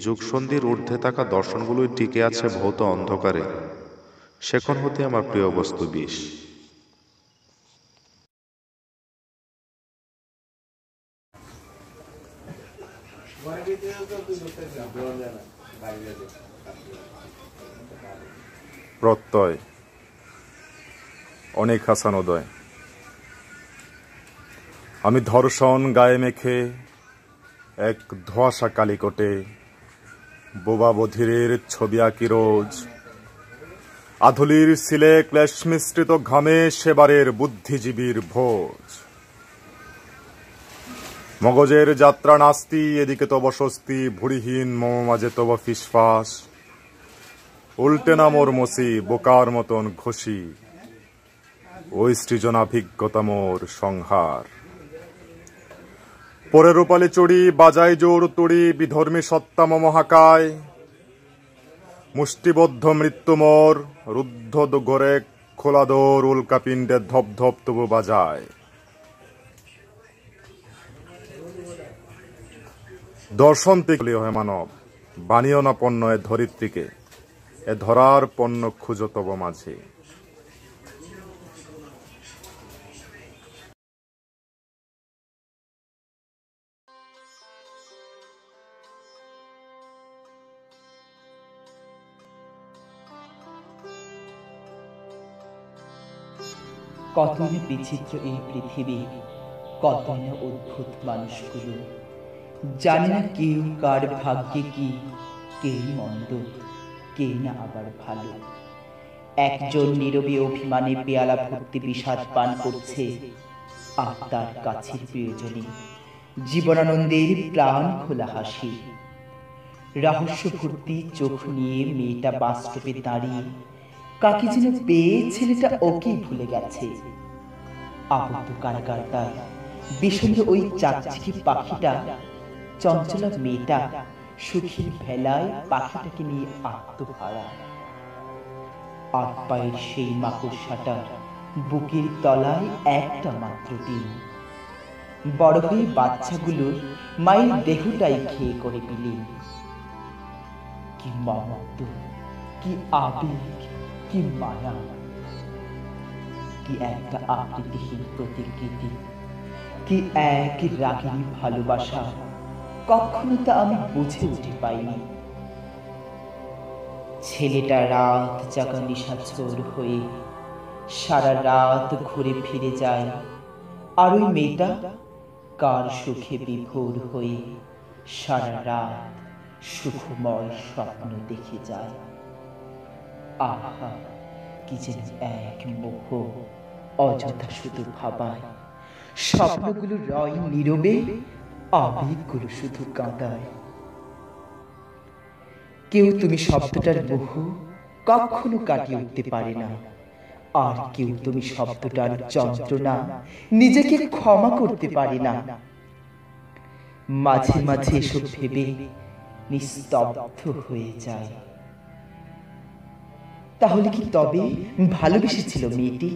যুগসন্ধির ঊর্ধ্বে থাকা দর্শনগুলোই টিকে আছে ভৌত অন্ধকারে, সেখন হতে আমার প্রিয় বস্তু বিষ। প্রত্যয় অনেক হাসানোদয়। আমি ধর্ষণ গায়ে মেখে এক ধোঁয়াশা কালিকোটে বোবা বধিরের ছবি আঁকি রোজ। আধুলির সিলে ক্লেশ মিশ্রিত ঘামে সেবারের বুদ্ধিজীবীর ভোজ। মগজের যাত্রা নাস্তি, এদিকে তব স্বস্তি, ভুড়িহীন মম মাঝে তব ফিসফাস। উল্টে না মোর মসি, বোকার মতন ঘষি, ওই সৃজনাভিজ্ঞতা মোর সংহার। পরে রূপালি চড়ি, বাজাই জোর তুড়ি, বিধর্মী সত্তা মম হাকায়। মুষ্টিবদ্ধ মৃত্যু মোর, রুদ্ধ ঘরে খোলা দোর, উল্কাপিণ্ডে ধপ ধপ তবু বাজায়। দর্শন থেকে হয় মানব, বানিও না পণ্য এ ধরিত্রীকে, এ ধরার পণ্য খুঁজো তব মাঝে। কতই না বিচিত্র এই পৃথিবী, কতই না অদ্ভুত মানুষগুলো। জানি না কেউ কার ভাগ্যে কি, কে মন্দ, কে না আবার ভালো। একজন নীরবে অভিমানে পেয়ালা ভর্তি বিষাদ পান করছে, আর তার কাছের প্রিয়জনে জীবনানন্দের প্রাণ খোলা হাসি। রহস্য ভর্তি চোখ নিয়ে মেয়েটা বাস্তবে দাঁড়িয়ে কাকে যেন পেয়ে ছেলেটা ওকেই ভুলে গেছে। আবদ্ধ কারাগারটায় বিষণ্ণ ওই চাকচিকি পাখিটা, চঞ্চলা মেয়েটা সুখীর ভেলায় পাখিটাকে নিয়ে আত্মহারা। আট পায়ের সেই মাকড়সাটার বুকের তলায় একটা মাত্র ডিম। বড় হয়ে বাচ্চাগুলোর মায়ের দেহটাই খেয়ে করে বিলীন। কি মমত্ব, কি আবেগ, কি মায়া, কি একটা আকৃতিহীন প্রতিকৃতি, কি এক রাগিনী ভালোবাসা, কখনো তা আমি বুঝে উঠে পাইনি। ছেলেটা রাত জাগা নিশাচর হয়ে সারা রাত ঘুরে ফিরে যায়, আর ওই মেয়েটা কার সুখে বিভোর হয়ে সারা রাত সুখময় স্বপ্ন দেখে যায়। আহা, কি যেন এক মোহ, অযথা শুধু ভাবায়। স্বপ্নগুলো রয় নীরবে, আবেগগুলো শুধু কাঁদায়। কেউ তুমি শব্দটার মোহ কখনো কাটিয়ে উঠতে পারে না, আর কেউ তুমি শব্দটার যন্ত্রণা নিজেকে ক্ষমা করতে পারে না। মাঝে মাঝে এসব ভেবে নিস্তব্ধ হয়ে যায়। তাহলে কি তবে ভালোবেসেছিল মেয়েটি?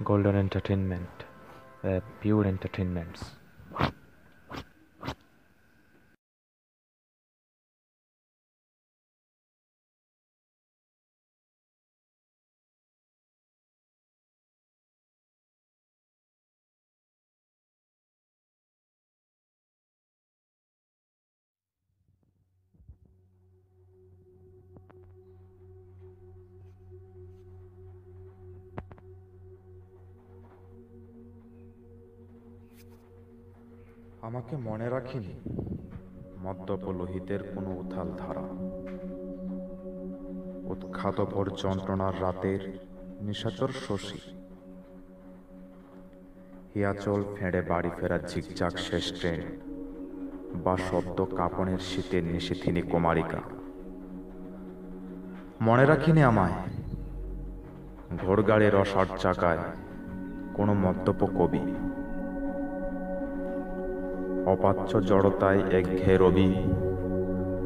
Golden Entertainment, pure entertainments. আমাকে মনে রাখিনি মদ্যপ লোহিতের কোনো উথাল ধারা, উৎখাতভর যন্ত্রণার রাতের নিশাচর শশী, হিয়াচল ফেঁড়ে বাড়ি ফেরা ঝিকঝাক শেষ ট্রেন, বা শব্দ কাঁপনের শীতের নিশীথিনী কুমারিকা। মনে রাখিনি আমায় ঘোড়গাড়ির রসার চাকায় কোনো মদ্যপ কবি, অপাচ্য জড়তায় একঘেয়ে রবি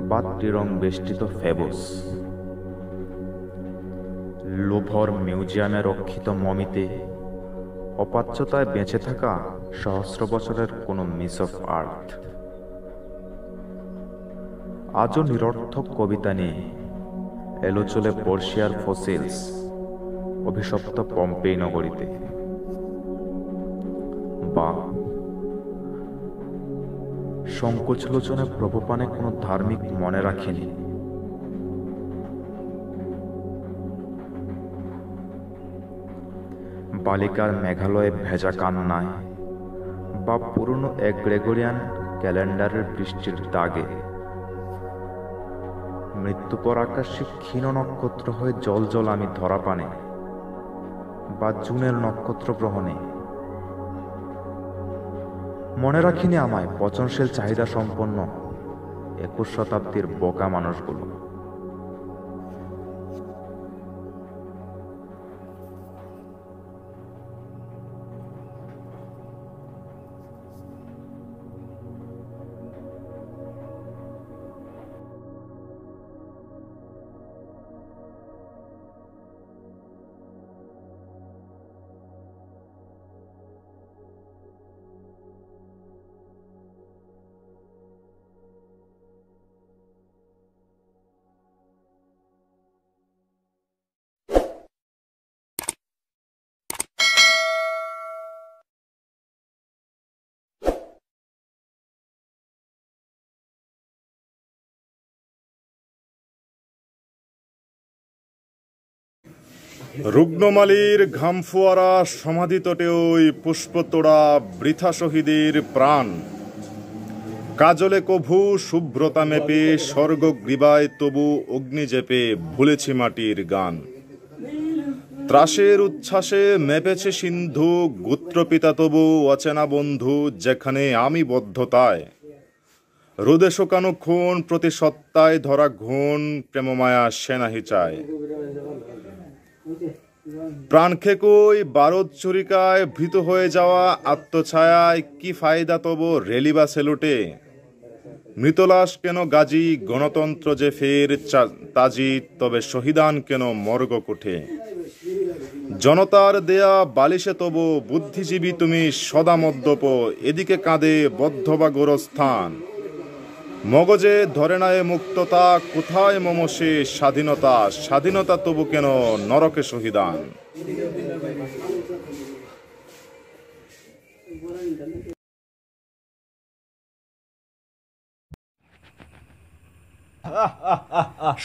বা ত্রিরং বেষ্টিত ফেবস, লুভর মিউজিয়ামে রক্ষিত মমিতে অপাচ্যতায় বেঁচে থাকা সহস্র বছরের কোনো মিস অফ আর্থ। আজও নিরর্থক কবিতা নিয়ে এলো চলে বর্ষিয়ার ফসিলস অভিশপ্ত পম্পেই নগরীতে, বা সংকোচলোচনে প্রভুপানে কোনো ধার্মিক মনে রাখেনি। বালিকার মেঘালয়ে ভেজা কান্নায়, বা পুরনো এক গ্রেগরিয়ান ক্যালেন্ডারের বৃষ্টির দাগে, মৃত্যুপর আকাশে ক্ষীণ নক্ষত্র হয়ে জল জল আমি ধরা পানে, বা জুনের নক্ষত্র গ্রহণে। মনে রাখিনি আমায় পচনশীল চাহিদা সম্পন্ন 21 শতাব্দীর বোকা মানুষগুলো। রুগ্নমালির ঘামফুয়ারা সমাধিতটে ওই পুষ্পতোড়া বৃথা শহীদের প্রাণ, কাজলে কভু শুভ্রতা মেপে স্বর্গ গ্রীবায় তবু অগ্নি জেপে ভুলেছি মাটির গান। ত্রাসের উচ্ছ্বাসে মেপেছে সিন্ধু, গোত্রপিতা তবু অচেনা বন্ধু, যেখানে আমি বদ্ধতায়। রোদে শোকানো খুন, প্রতি সত্তায় ধরা ঘুণ, প্রেমমায়া সেনাহি চায়। প্রাণ খেকোই বারদ চুরিকায়, ভীত হয়ে যাওয়া আত্মছায়ায়, কি ফায়দা তবু রেলিবা সেলুটে। মৃতলাশ কেন গাজী, গণতন্ত্র যে ফের তাজি, তবে শহীদান কেন মর্গ কোঠে। জনতার দেয়া বালিশে তবু বুদ্ধিজীবী তুমি সদা মদ্যপ, এদিকে কাঁদে বদ্ধ বা গোরস্থান। মগজে ধরে না এ মুক্ততা, কোথায় মম সে স্বাধীনতা, স্বাধীনতা তবু কেন নরকে শহীদান।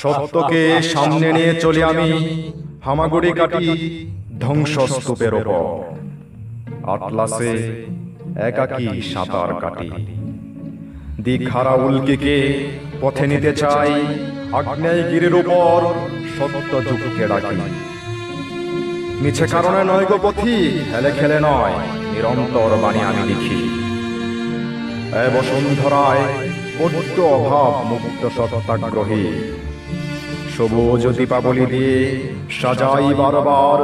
সত্যকে সামনে নিয়ে চলি আমি, হামাগুড়ি কাটি ধ্বংসস্তূপের ওপর। আটলাসে একাকী সাঁতার কাটি, দিকহারা উল্কিকে পথে নিতে চাই। আগ্নেয়গিরির উপর সত্য যুগকে ডাকি। মিছে কারণে নয় গো পথি, খেলে খেলে নয়, নিরন্তর বাণী আমি লিখি। এ বসুন্ধরায় বড্ড অভাব মুক্ত সত্যাগ্রহী। সবুজ দীপাবলি দিয়ে সাজাই বারবার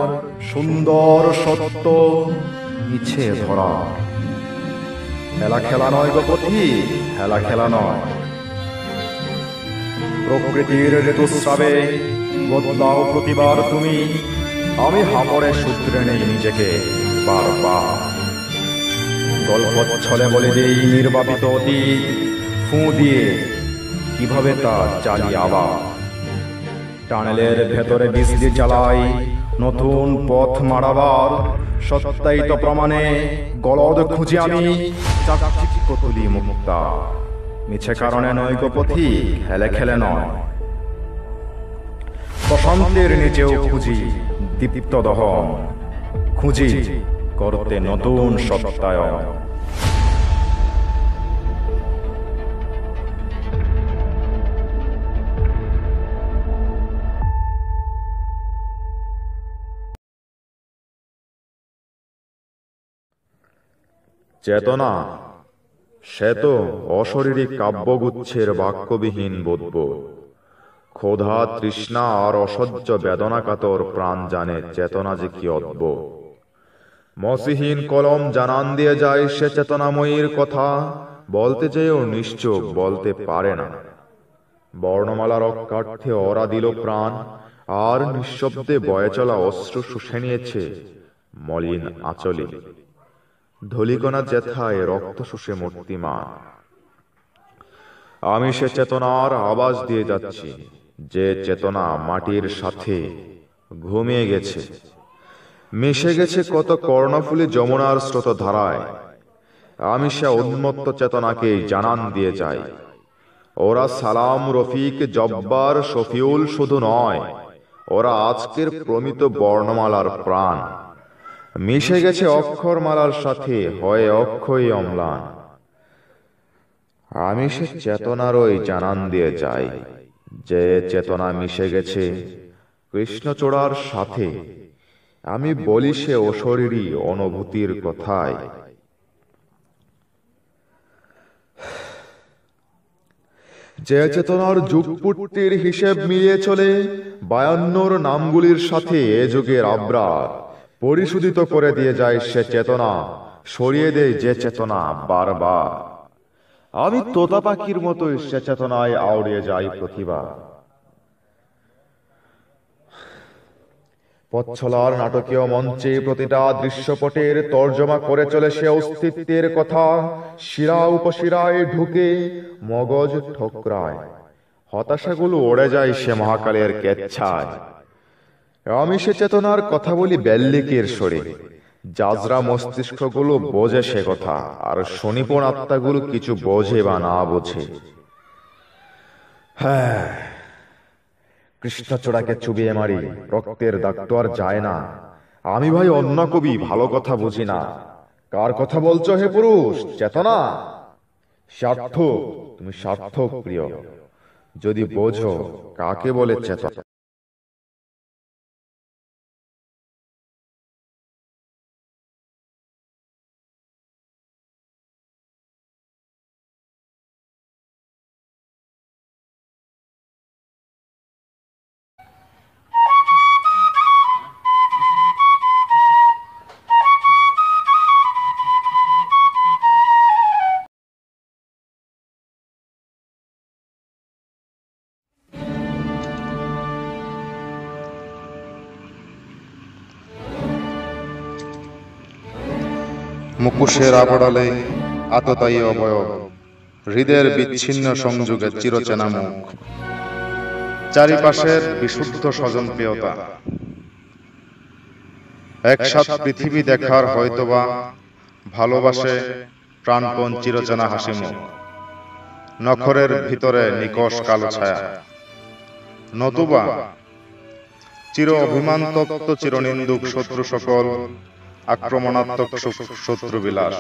সুন্দর সত্য মিছে ধরা। খেলা খেলা নয় গো পথি, খেলা খেলা নয়। প্রকৃতির ঋতুস্রাবে বদলাও প্রতিবার তুমি, আমি হামরে সূত্রে নেই নিজেকে বারবার। গল্পচ্ছলে বলে দেই নির্বাপিত অতীত, ফু দিয়ে কিভাবে তা চালিয়ে আবার। টানেলের ভেতরে বিজলি চালাই, নতুন পথ মারাবার। সত্যায়িত প্রমাণে গলদ খুঁজি আমি, চাকচিক্য তুলি মুক্তা। মিছে কারণে নয় গো পথি, খেলে খেলে নয়। প্রশান্তের নিচেও খুঁজি দীপ্ত দহন, খুঁজি করতে নতুন সত্যায়ন। চেতনা সে তো অশরীরী কাব্যগুচ্ছের বাক্যবিহীন বোধব। ক্ষোধা তৃষ্ণা আর অসহ্য বেদনা কাতর প্রাণ জানে চেতনা যে কি অদ্ভুত। মসিহীন কলম জানান দিয়ে যায় সে চেতনাময়ীর কথা, বলতে চেয়েও নিশ্চুপ বলতে পারে না। বর্ণমালার অক্ষার্থে ওরা দিল প্রাণ, আর নিঃশব্দে বয়ে চলা অশ্রু শুষে নিয়েছে মলিন আঁচলে। ধলিকণা যেথায় রক্ত শুষে মূর্তিমান। আমি সে চেতনার আওয়াজ দিয়ে যাচ্ছি, যে চেতনা মাটির সাথে ঘুমিয়ে গেছে, মিশে গেছে কত কর্ণফুলী যমুনার স্রোত ধারায়। আমি সে উন্মত্ত চেতনাকে জানান দিয়ে যাই, ওরা সালাম, রফিক, জব্বার, শফিউল শুধু নয়, ওরা আজকের প্রমিত বর্ণমালার প্রাণ। মিশে গেছে অক্ষরমালার সাথে, হয়ে অক্ষয় অম্লান। আমি সে চেতনারই জানান দিয়ে যাই, যে চেতনা মিশে গেছে কৃষ্ণচূড়ার সাথে। আমি বলি সে অশরীরী অনুভূতির কথায়। যে চেতনার যুগপূর্তির হিসেব মিলিয়ে চলে 52 নামগুলির সাথে এ যুগের আব্রার। পরিশোধিত করে দিয়ে যায় সে চেতনা, সরিয়ে দেয় যে চেতনা বারবার। আমি তোতা পাখির মতোই সে চেতনায় আউড়িয়ে যাই প্রতিভা। পথচলার নাটকীয় মঞ্চে প্রতিটা দৃশ্যপটের তর্জমা করে চলে সে অস্তিত্বের কথা। শিরা উপশিরায় ঢুকে মগজ ঠোকরায়, হতাশাগুলো ওড়ে যায় সে মহাকালের কেচ্ছায়। আমি সে চেতনার কথা বলি বেল্লিকের স্বরে, জাজরা মস্তিষ্কগুলো বোঝে সে কথা, আর শনিপন আত্মাগুলো কিছু বোঝে বা না বোঝে। হ্যাঁ, কৃষ্ণচূড়াকে চুবিয়ে মারি, রক্তের দাগ তো আর যায় না। আমি ভাই অন্য কবি, ভালো কথা বুঝি না। কার কথা বলছো হে পুরুষ? চেতনা সার্থক, তুমি সার্থক প্রিয়, যদি বোঝো কাকে বলে চেতনা। মুখোশের আবড়ালে আততায়ী অবয়ব, হৃদয়ের বিচ্ছিন্ন সংযোগে চিরচেনা মুখ, চারিপাশের বিশুদ্ধ স্বজনপ্রিয়তা, একসাথে পৃথিবী দেখার হয়তোবা ভালোবাসে প্রাণপণ চিরচেনা হাসি মুখ, নখরের ভিতরে নিকষ কালো ছায়া, নতুবা চির অভিমান তপ্ত চিরনিন্দুক শত্রু সকল আক্রমণাত্মক শত্রু বিলাস,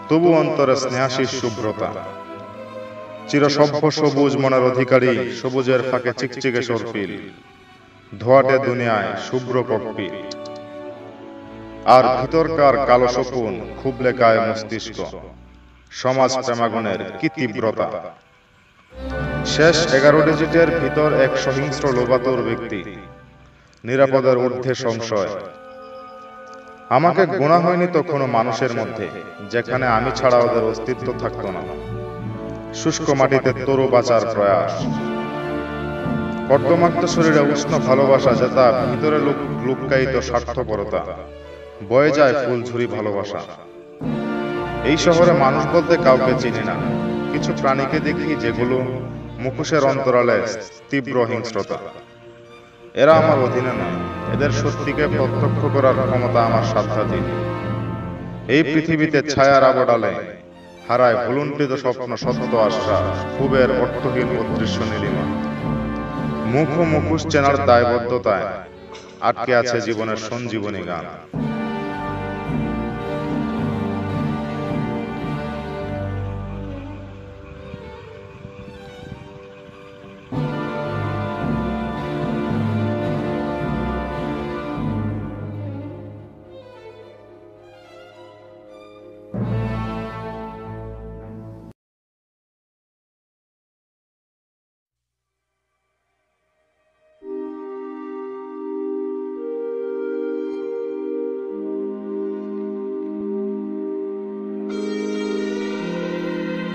তবু অন্তরে স্নেহাশীষ শুভ্রতা, চিরসভ্য সবুজ মনের অধিকারী, সবুজের ফাঁকে চিকচিকে সর্পিল, ধোয়াটে দুনিয়ায় শুভ্র ককপিট, আর ভিতরকার কালো শকুন খুব লেখায় মস্তিষ্ক, সমাজ প্রেমাগুণের কি তীব্রতা। শেষ 11 ডিজিটের ভিতর এক সহিংস্র লোভাতুর ব্যক্তি, নিরাপদের ঊর্ধ্বে সংশয়। আমাকে গোনা হয়নি তখনো মানুষের মধ্যে, যেখানে আমি ছাড়া ওদের অস্তিত্ব থাকতো না। শুষ্ক মাটিতে তরু বাঁচার প্রয়াস, কর্দমাক্ত শরীরে উষ্ণ ভালোবাসা, যেটা ভিতরে লুক্কায়িত স্বার্থপরতা, বয়ে যায় ফুলঝুরি ভালোবাসা। এই শহরে মানুষ বলতে কাউকে চিনি না, কিছু প্রাণীকে দেখি যেগুলো মুখোশের অন্তরালে তীব্র হিংস্রতা। এরা আমার অধীনে নয়, এদের সত্যিকে প্রত্যক্ষ করার ক্ষমতা আমার সাধ্যাধীন। এই পৃথিবীতে ছায়ার আবডালে হারায় ভুলুণ্ঠিত স্বপ্ন, সত্য আশা, খুবের অর্থহীন অদৃশ্য নীলিমা। মুখ ও মুখোশ চেনার দায়বদ্ধতায় আটকে আছে জীবনের সঞ্জীবনী গান।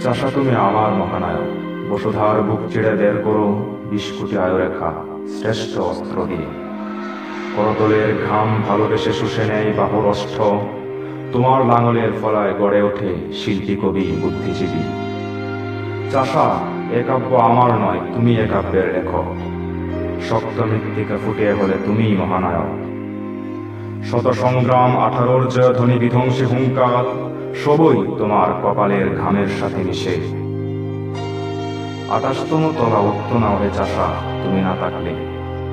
চাষা তুমি আমার মহানায়ক, বসুধার বুক চিড়ে বের করো 20 কোটি আয়ুরেখা শ্রেষ্ঠ অস্ত্র দিয়ে। করতলের ঘাম ভালোবেসে শুষে নেয় বাহুর অষ্ঠ, তোমার লাঙলের ফলায় গড়ে ওঠে শিল্পী, কবি, বুদ্ধিজীবী। চাষা, এ কাব্য আমার নয়, তুমি এ কাব্যের লেখক। শক্ত মৃত্তিকা ফুটিয়ে হলে তুমিই মহানায়ক। শত সংগ্রাম, 18 জয়ধ্বনি, বিধ্বংসী হুঙ্কার, সবই তোমার কপালের ঘামের সাথে মিশে। 28তম তলা উঠত না হয়ে চাষা তুমি না থাকলে,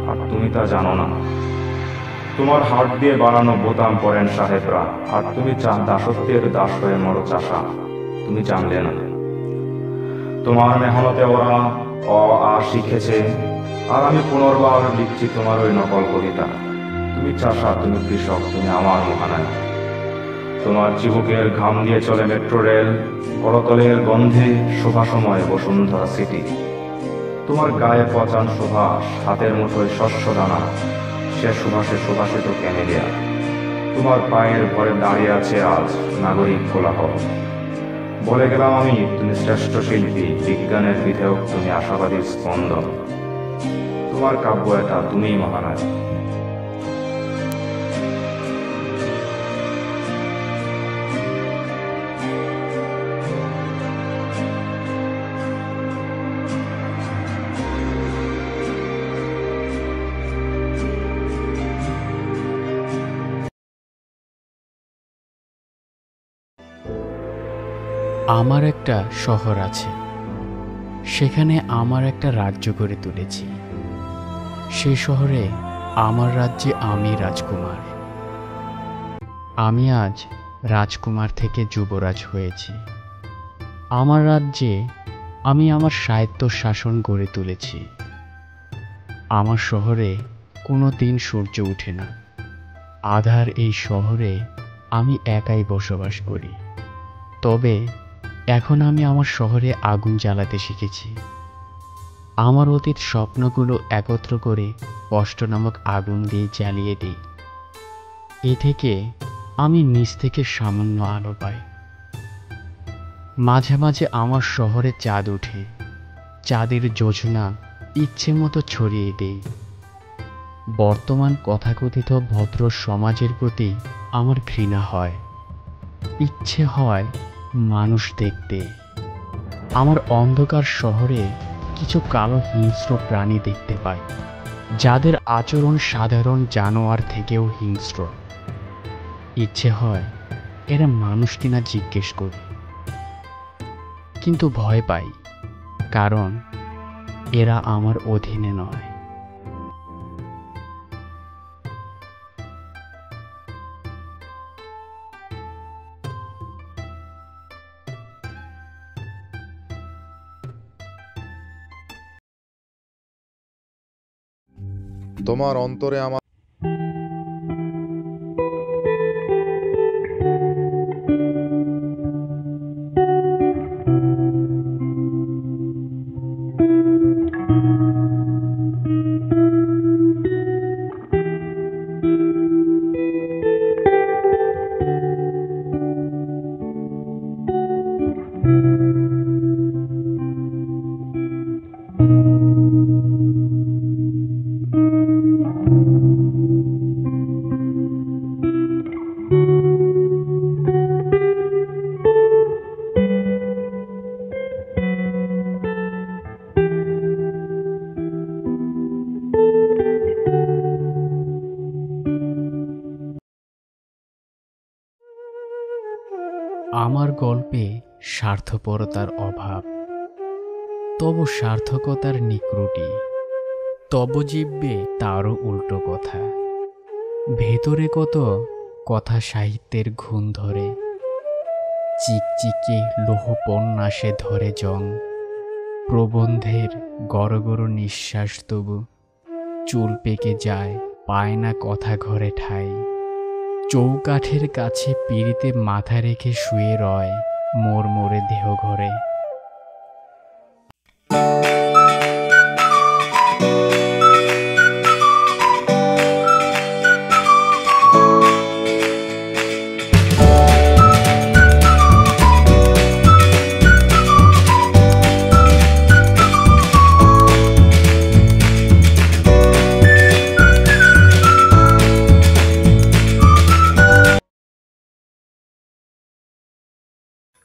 আর তুমি তা জানো না। তোমার হাত দিয়ে বানানো বোতাম পরেন সাহেবরা, আর তুমি দাসত্বের দাস হয়ে মরো চাষা, তুমি জানলে না। তোমার মেহনতে ওরা অ আ শিখেছে, আর আমি পুনর্বার লিখছি তোমার ওই নকল কবিতা। তুমি চাষা, তুমি কৃষক, তুমি আমার মহানায়ক। তোমার চিবুকের ঘাম দিয়ে চলে মেট্রো রেল, করতলের গন্ধে শোভাসময় বসুন্ধরা সিটি। তোমার গায়ে পচান সুবাস, হাতের মুঠোয় শস্য দানা, সে সুবাসে সুবাসিত ক্যামেলিয়া। তোমার পায়ের ভরে দাঁড়িয়ে আছে আজ নাগরিক কোলাহল। বলে গেলাম আমি, তুমি শ্রেষ্ঠ শিল্পী, বিজ্ঞানের বিধেয়ক, তুমি আশাবাদী স্পন্দন। তোমার কাব্য এটা, তুমিই মহানায়ক। আমার একটা শহর আছে, সেখানে আমার একটা রাজ্য গড়ে তুলেছি। সেই শহরে আমার রাজ্যে আমি রাজকুমার। আমি আজ রাজকুমার থেকে যুবরাজ হয়েছি। আমার রাজ্যে আমি আমার সাহিত্য শাসন গড়ে তুলেছি। আমার শহরে কোনো দিন সূর্য ওঠে না। আধার এই শহরে আমি একাই বসবাস করি। তবে এখন আমি আমার শহরে আগুন জ্বালাতে শিখেছি। আমার অতীত স্বপ্নগুলো একত্র করে কষ্ট নামক আগুন দিয়ে জ্বালিয়ে দিই। এ থেকে আমি নিজ থেকে সামান্য আলো পাই। মাঝে মাঝে আমার শহরে চাঁদ ওঠে, চাঁদের যোজনা ইচ্ছে মতো ছড়িয়ে দেই। বর্তমান তথাকথিত ভদ্র সমাজের প্রতি আমার ঘৃণা হয়। ইচ্ছে হয় মানুষ দেখতে। আমার অন্ধকার শহরে কিছু কালো হিংস্র প্রাণী দেখতে পাই, যাদের আচরণ সাধারণ জানোয়ার থেকেও হিংস্র। ইচ্ছে হয় এরা মানুষ কিনা জিজ্ঞেস করি, কিন্তু ভয় পাই, কারণ এরা আমার অধীনে নয়। তোমার অন্তরে আমার আমার গল্পে স্বার্থপরতার অভাব, তবু সার্থকতার নিকৃটি। তব জিব্বে তারও উল্টো কথা, ভেতরে কত কথা সাহিত্যের ঘুণ ধরে। চিকচিকে লোহপন্যাসে ধরে জং, প্রবন্ধের গড়গড় নিঃশ্বাস তবু চুল পেকে যায়, পায় না কথা ঘরে ঠাই। চৌকাঠের কাছে পিড়িতে মাথা রেখে শুয়ে রয় মোর মোরে দেহ ঘরে।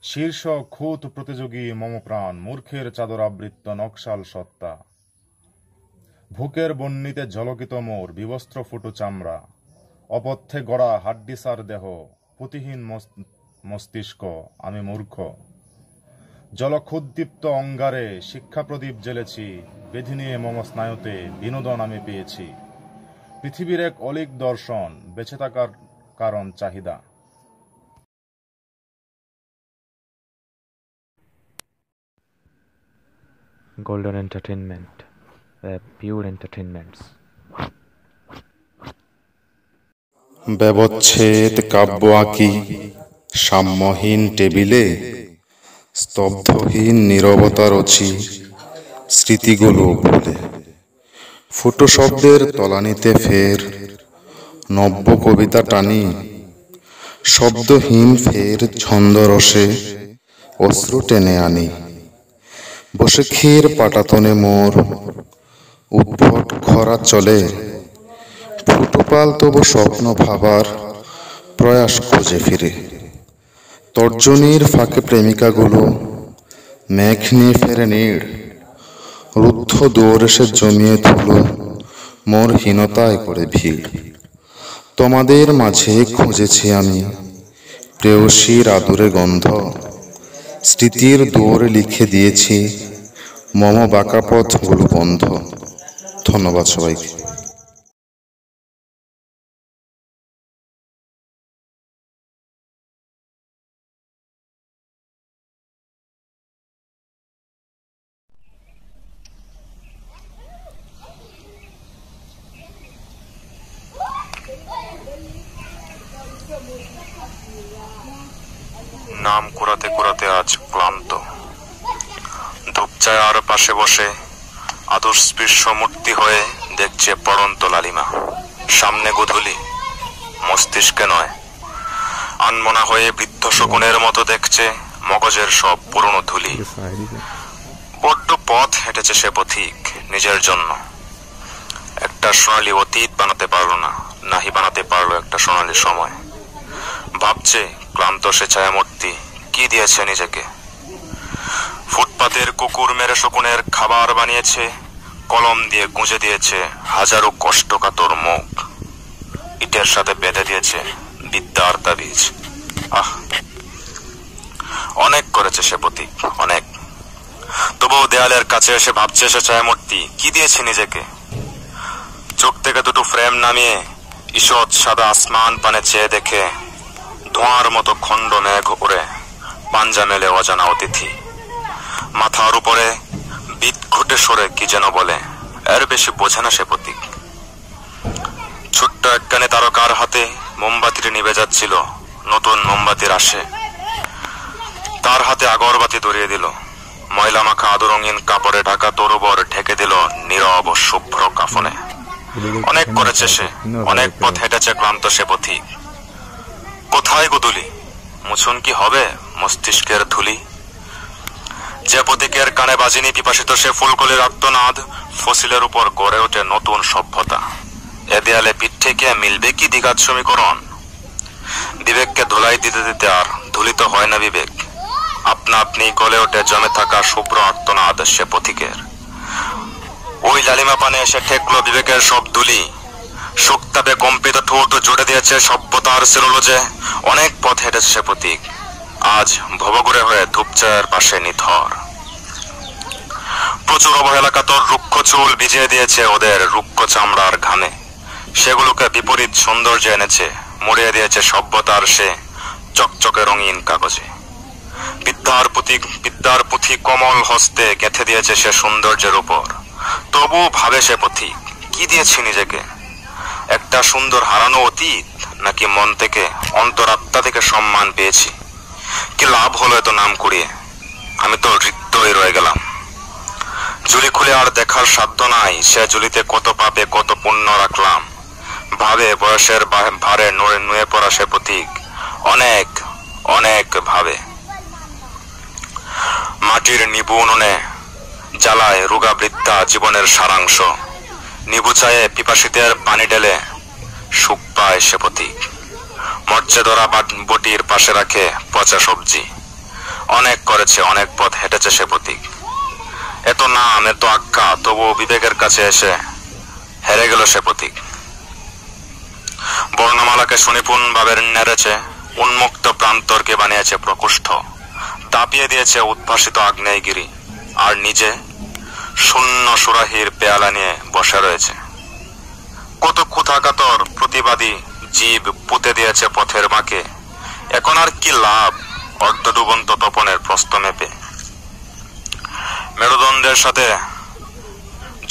শীর্ষ খুত প্রতিযোগী মম প্রাণ, মূর্খের চাদর আবৃত্ত নকশাল সত্তা। ভুকের বন্যিতে ঝলকিত মোর বিবস্ত্র ফুটু চামড়া, অপথ্যে গড়া হাড্ডিসার দেহ, পুতিহীন মস্তিষ্ক, আমি মূর্খ। জলক্ষুদ্দীপ্ত অঙ্গারে শিক্ষা প্রদীপ জ্বেলেছি, বেধি নিয়ে মম স্নায়ুতে বিনোদন আমি পেয়েছি। পৃথিবীর এক অলিক দর্শন, বেঁচে থাকার কারণ চাহিদা। Golden Entertainment, pure entertainments. ব্যবচ্ছেদ কাব্য আঁকি সাম্যহীন টেবিলে, স্তব্ধহীন নীরবতা রচি স্মৃতিগুলো ভুলে। ফুটো শব্দের তলানিতে ফের নব্য কবিতা টানি, শব্দহীন ফের ছন্দরসে অশ্রু টেনে আনি। বসে ক্ষীর পাটাতনে মোর উদ্ভট খরা চলে, ফুটুপাল তবু স্বপ্ন ভাবার প্রয়াস খুঁজে ফিরে। তর্জনীর ফাঁকে প্রেমিকাগুলো মেঘ নিয়ে ফেরে নীড়, রুদ্ধ দুয়ার এসে জমিয়ে ধুলো মোর হীনতায় করে ভিড়। তোমাদের মাঝে খুঁজেছি আমি প্রেয়সীর আদুরে গন্ধ, স্মৃতির দুয়ারে লিখে দিয়েছি মম বাঁকা পথগুলো বন্ধ। ধন্যবাদ সবাইকে। নাম কুড়াতে কুড়াতে আজ ক্লান্ত, ধূপচায়ার পাশে বসে আদর্শস্পৃশ্য মূর্তি হয়ে দেখছে পড়ন্ত লালিমা। সামনে গোধূলি, মস্তিষ্কে নয়, আনমনা হয়ে বৃদ্ধ শকুনের মতো দেখছে মগজের সব পুরনো ধুলি। বড্ড পথ হেঁটেছে সে পথিক নিজের জন্য, একটা সোনালী অতীত বানাতে পারলো না, নাহি বানাতে পারলো একটা সোনালী সময়। ভাবছে ক্লান্ত সে ছায়ামূর্তি কি দিয়েছে নিজেকে। ফুটপাতের কুকুর মেরে শকুনের খাবার বানিয়েছে, কলম দিয়ে গুঁজে দিয়েছে হাজারো কষ্টকাতর মুখ, ইটের সাথে বেঁধে দিয়েছে বিদ্যার তাবিজ। অনেক করেছে সে প্রতীক, অনেক। তবুও দেয়ালের কাছে এসে ভাবছে সে ছায়ামূর্তি কি দিয়েছে নিজেকে। চোখ থেকে দুটো ফ্রেম নামিয়ে ঈষৎ সাদা আসমান পানে চেয়ে দেখে ধোঁয়ার মতো খণ্ড মেঘ উড়ে পাঞ্জা মেলে অজানা অতিথি। মাথার উপরে বিদ ঘুটে সরে কি যেন বলে, এর বেশি বোঝে না সে প্রতীক। ছোট্ট একখানে তারকার হাতে মোমবাতিটি নিভে যাচ্ছিল, নতুন মোমবাতির আসে তার হাতে আগরবাতি ধরিয়ে দিল। ময়লা মাখা আদো রঙিন কাপড়ে ঢাকা তরুবর ঢেকে দিল নীরব শুভ্র কাফনে। অনেক করেছে সে, অনেক পথ হেঁটেছে ক্লান্ত সে পথিক। কোথায় গোদুলি, মুছুন কি হবে মস্তিষ্কের ধুলি? যে প্রতীকের কানে বাজিনি পিপাসিত সে ফুলকলির আত্মনাদ, ফসিলের উপর গড়ে ওঠে নতুন সভ্যতা। এ দেয়ালে পিঠ থেকে মিলবে কি দ্বিঘাত সমীকরণ? বিবেককে ধুলাই দিতে দিতে আর ধুলিত হয় না বিবেক, আপনা আপনি গলে ওঠে জমে থাকা শুভ্র আত্মনাদ সে পথিকের। ওই লালিমা পানে এসে ঠেকলো বিবেকের সব ধুলি, শুকতাপে কম্পিত ঠোঁট জুড়ে দিয়েছে সভ্যতার সেলুলোজে। অনেক পথ হেঁটেছে সে প্রতীক, আজ ভবঘুরে হয়ে ধূপচায়ের পাশে নিথর। প্রচুর অবহেলাকাতর রুক্ষ চুল ভিজিয়ে দিয়েছে ওদের রুক্ষ চামড়ার ঘামে, সেগুলোকে বিপরীত সৌন্দর্য এনেছে, মুড়িয়ে দিয়েছে সভ্যতার সে চকচকে রঙিন কাগজে। বিদ্যার পুঁথি কমল হস্তে গেঁথে দিয়েছে সে সৌন্দর্যের উপর। তবু ভাবে সে পথিক কি দিয়েছি নিজেকে, একটা সুন্দর হারানো অতীত, নাকি মন থেকে অন্তরাত্মা থেকে সম্মান পেয়েছি? কি লাভ হলো এত নাম কুড়িয়ে, আমি তো রিক্তই রয়ে গেলাম। ঝুলি খুলে আর দেখার সাধ্য নাই সে ঝুলিতে কত পাপে কত পুণ্য রাখলাম। ভাবে বয়সের ভারে নুয়ে পড়া সে পথিক, অনেক অনেক ভাবে। মাটির নিবু উনুনে জ্বালায় রোগা বৃদ্ধা জীবনের সারাংশ, নিবু চায়ে পিপাসিতের পানি ঢেলে সুখ পায় সে পথিক। মরচে ধরা বটির পাশে রাখে পচা সবজি। অনেক করেছে, অনেক পথ হেঁটেছে সে পথিক। এত নাম এত আখ্যা, তবু বিবেকের কাছে এসে হেরে গেল সে পথিক। বর্ণমালাকে সুনিপুণ ভাবে নেড়েছে, উন্মুক্ত প্রান্তরকে বানিয়েছে প্রকোষ্ঠ, তাপিয়ে দিয়েছে উদ্ভাসিত আগ্নেয়গিরি, আর নিজে শূন্য সুরাহির পেয়ালা নিয়ে বসে রয়েছে। কত ক্ষুধাকাতর প্রতিবাদী জীব পুঁতে দিয়েছে পথের বাঁকে, এখন আর কি লাভ অর্ধডুবন্ত তপনের প্রস্থ মেপে। মেরুদণ্ডের সাথে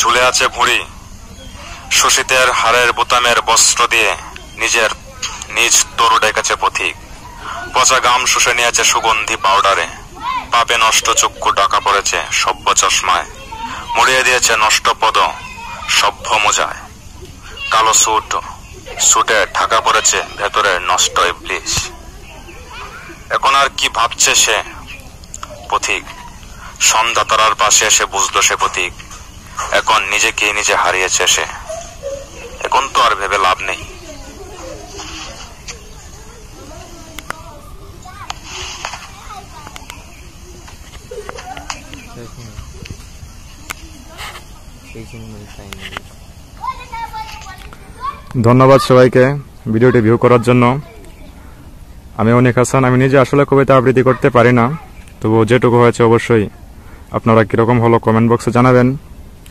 ঝুলে আছে ভুঁড়ি, শোষিতের হাড়ের বোতামের বস্ত্র দিয়ে নিজ তরু ডেকেছে পথিক। পচা গাম শুষে নিয়েছে সুগন্ধি পাউডারে, পাপে নষ্ট চক্ষু ঢাকা পড়েছে সভ্য চশমায়, মুড়িয়ে দিয়েছে নষ্ট পদ সভ্য মোজায়। কালো সুটে ঢাকা পড়েছে ভেতরে নষ্ট ইবলিশ। এখন আর কি ভাবছে সে পথিক? সন্ধ্যা তারার পাশে এসে বুঝলো সে পথিক, এখন নিজেকে নিজে হারিয়েছে সে। এখন তো আর ভেবে লাভ নেই। ধন্যবাদ সবাইকে ভিডিওটি ভিউ করার জন্য। আমি অনিক হাসান। আমি নিজে আসলে কবিতা আবৃত্তি করতে পারি না, তবু যেটুকু হয়েছে অবশ্যই আপনারা কীরকম হলো কমেন্ট বক্সে জানাবেন,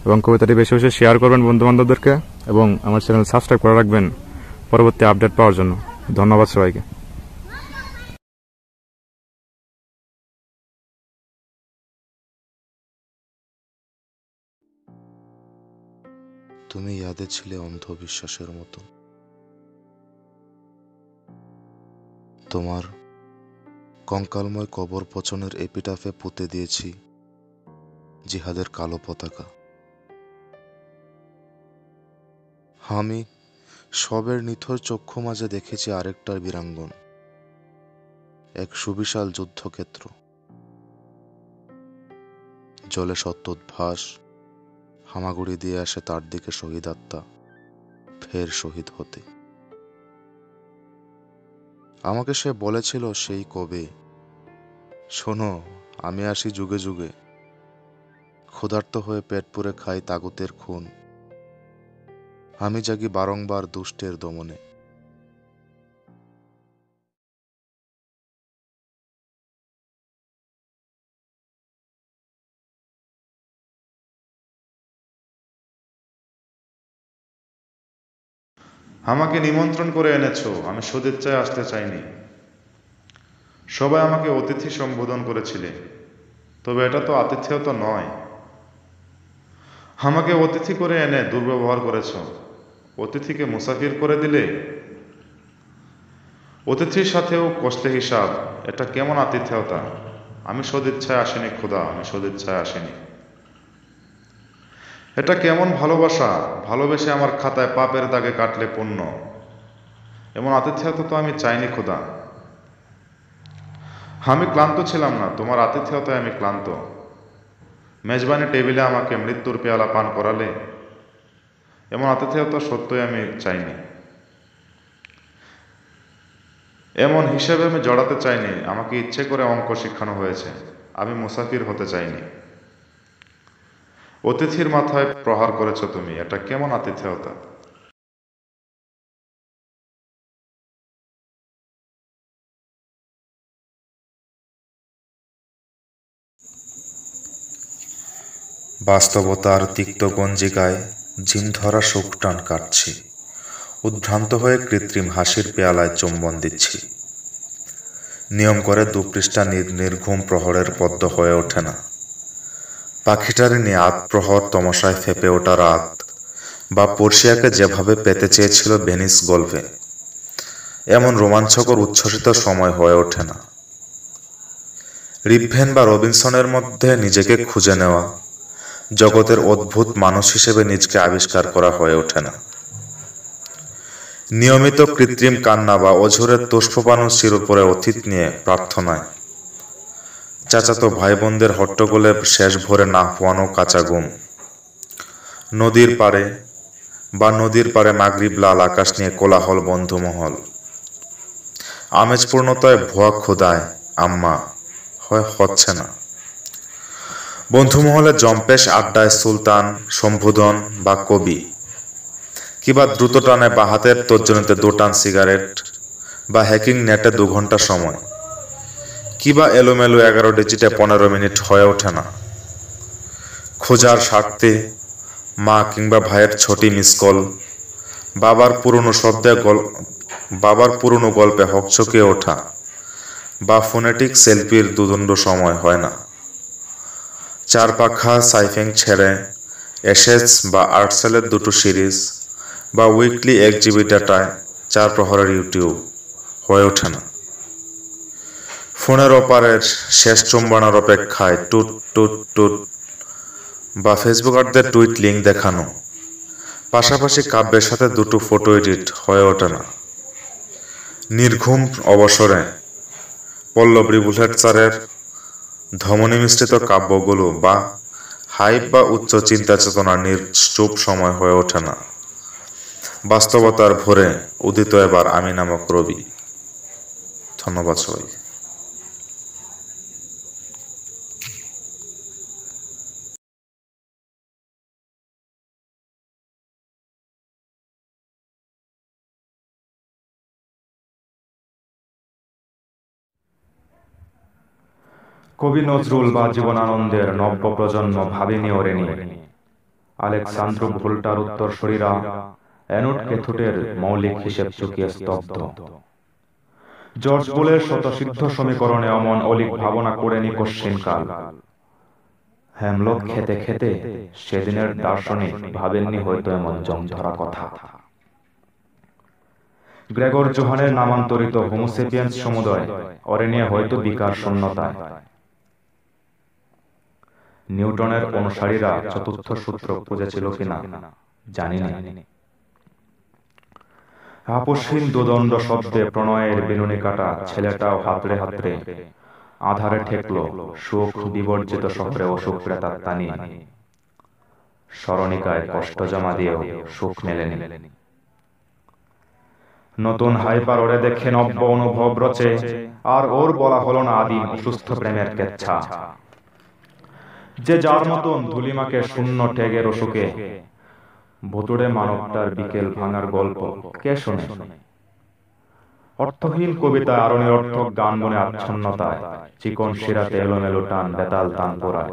এবং কবিতাটি বেশি বেশি শেয়ার করবেন বন্ধুবান্ধবদেরকে, এবং আমার চ্যানেল সাবস্ক্রাইব করে রাখবেন পরবর্তী আপডেট পাওয়ার জন্য। ধন্যবাদ সবাইকে। তুমি ইয়াদে ছিলে অন্ধবিশ্বাসের মতো, তোমার কঙ্কালময় কবর পচনের এপিটাফে পুঁতে দিয়েছি জিহাদের কালো পতাকা। আমি সবের নিথর চক্ষু মাঝে দেখেছি আরেকটার বীরাঙ্গন, এক সুবিশাল যুদ্ধক্ষেত্র, জলে সত্যোদ্ভাস হামাগুড়ি দিয়ে আসে তার দিকে শহীদ আত্মা ফের শহীদ হতে। আমাকে সে বলেছিল সেই কবে, শোনো, আমি আসি যুগে যুগে, ক্ষুধার্ত হয়ে পেট পুরে খাই তাগুতের খুন, আমি জাগি বারংবার দুষ্টের দমনে। আমাকে নিমন্ত্রণ করে এনেছো, আমি সদিচ্ছায় আসতে চাইনি। সবাই আমাকে অতিথি সম্বোধন করেছিলে, তবে এটা তো আতিথেয়তা নয়। আমাকে অতিথি করে এনে দুর্ব্যবহার করেছ, অতিথিকে মুসাফির করে দিলে। অতিথির সাথেও কষলে হিসাব, এটা কেমন আতিথেয়তা? আমি সদিচ্ছায় আসিনি খোদা, আমি সদিচ্ছায় আসিনি। এটা কেমন ভালোবাসা? ভালোবেসে আমার খাতায় পাপের দাগে কাটলে পুণ্য। এমন আতিথেয়তা তো আমি চাইনি খোদা। আমি ক্লান্ত ছিলাম না, তোমার আতিথেয়তায় আমি ক্লান্ত। মেজবানি টেবিলে আমাকে মৃত্যুর পেয়ালা পান করালে, এমন আতিথেয়তা সত্যই আমি চাইনি। এমন হিসেবে আমি জড়াতে চাইনি, আমাকে ইচ্ছে করে অঙ্ক শিখানো হয়েছে, আমি মুসাফির হতে চাইনি। অতিথির মাথায় প্রহার করেছ তুমি, এটা কেমন আতিথেয়তা? বাস্তবতার তিক্ত গঞ্জিকায় ঝিম ধরা শোক টান কাটছি, উদ্ভ্রান্ত হয়ে কৃত্রিম হাসির পেয়ালায় চুম্বন দিচ্ছি। নিয়ম করে দুপৃষ্ঠা নির্ঘুম প্রহরের পদ্ম হয়ে ওঠে না। পাখিটার নিয়ে আধ প্রহর তমসায় ফেপে ওঠা রাত, বা পর্ষিয়াকে যেভাবে পেতে চেয়েছিল ভেনিস গল্পে, এমন রোমাঞ্চকর উচ্ছ্বসিত সময় হয়ে ওঠে না। রিভেন বা রবিনসনের মধ্যে নিজেকে খুঁজে নেওয়া, জগতের অদ্ভুত মানুষ হিসেবে নিজকে আবিষ্কার করা হয়ে ওঠে না। নিয়মিত কৃত্রিম কান্না বা অঝোরের তুষ্পপানু শিরোপরে অতীত নিয়ে প্রার্থনায়, চাচাতো ভাই বোনদের হট্টগোলে শেষ ভরে না পোয়ানো কাঁচা ঘুম, নদীর পারে মাগরিব লাল আকাশ নিয়ে কোলাহল বন্ধুমহল, আমেজপূর্ণতায় ভুয়া খোদায় আম্মা হচ্ছে না। বন্ধুমহলে জম্পেশ আড্ডায় সুলতান, সম্বোধন বা কবি, কিবা দ্রুত টানে বা হাতের তর্জনীতে 2 টান সিগারেট, বা হ্যাকিং নেটে 2 ঘন্টা সময়, কিবা এলোমেলো 11 ডিজিটে 15 মিনিট হয়ে ওঠে না। খোঁজার স্বার্থে মা কিংবা ভাইয়ের ছোটি মিসকল, বাবার পুরনো গল্পে হকচকিয়ে ওঠা, বা ফোনেটিক সেলফির দুদণ্ড সময় হয় না। 4 পাখা সাইফিং ছেড়ে এসেস বা আর্টসেলের 2টো সিরিজ, বা উইকলি 1 GB ডাটায় 4 প্রহরের ইউটিউব হয়ে ওঠে না। ফোনের ওপারের শেষ চুম্বনার অপেক্ষায় টুট টুট টুট বা ফেসবুকারদের টুইট লিঙ্ক দেখানো, পাশাপাশি কাব্যের সাথে 2টো ফটো এডিট হয়ে ওঠে না। নির্ঘুম অবসরে পল্লবী বুলেটচারের ধমনী মিশ্রিত কাব্যগুলো, বা হাইপ বা উচ্চ চিন্তা চেতনার নিশ্চুপ সময় হয়ে ওঠে না। বাস্তবতার ভোরে উদিত এবার আমি নামক রবি। ধন্যবাদ সবাই। কবি নজরুল বা জীবনানন্দের নব্য প্রজন্ম ভাবেনি ওরেনি, আলেকসান্দ্র ভোল্টার উত্তরসূরিরা অ্যানোট ক্যাথোডের মৌলিক হিসেব চুকিয়ে স্তব্ধ। জর্জ বুলের শতসিদ্ধ সমীকরণে অমন অলিক ভাবনা করেনি কশ্চিনকাল। হ্যামলক খেতে খেতে সেদিনের দার্শনিক ভাবেননি হয়তো এমন জং ধরা কথা। গ্রেগর জোহানের নামান্তরিত হোমোসেপিয়েন্স সমুদয় অরেনিয়ে হয়তো বিকার শূন্যতায়। নিউটনের অনুসারীরা চতুর্থ সূত্র খুঁজেছিল কিনা জানি না। আপসহীন দুদণ্ড শব্দে প্রণয়ের বিনুনি কাটা ছেলেটাও হাতড়ে হাতড়ে আধারে ঠেকল সুখ বিবর্জিত শহরে অসুখ প্রেতার টানি। স্মরণিকায় কষ্ট জমা দিয়েও সুখ মেলেনি। নতুন হাইপার ওরে দেখে নব্য অনুভব রচে, আর ওর বলা হলো না আদিম সুস্থ প্রেমের কেচ্ছা। যে যার মতন ধুলিমাকে শূন্য ট্যাগের অসুখে, ভুতুড়ে মানবটার বিকেল ভাঙার গল্প কে শোনে? অর্থহীন কবিতায় আরো নিরর্থক গান বনে আচ্ছন্নতায়, চিকন শিরাতে এলোমেলো টান বেতাল টান পোড়ায়।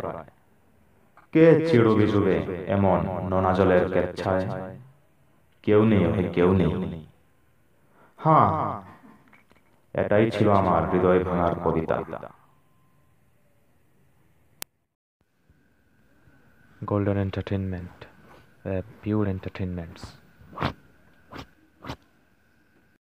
কে চিড়ু বিজুবে এমন নোনা জলের কেচ্ছায়? কেউ নেই, ওহে কেউ নেই। হ্যাঁ, এটাই ছিল আমার হৃদয় ভাঙার কবিতা। Golden Entertainment, pure entertainments.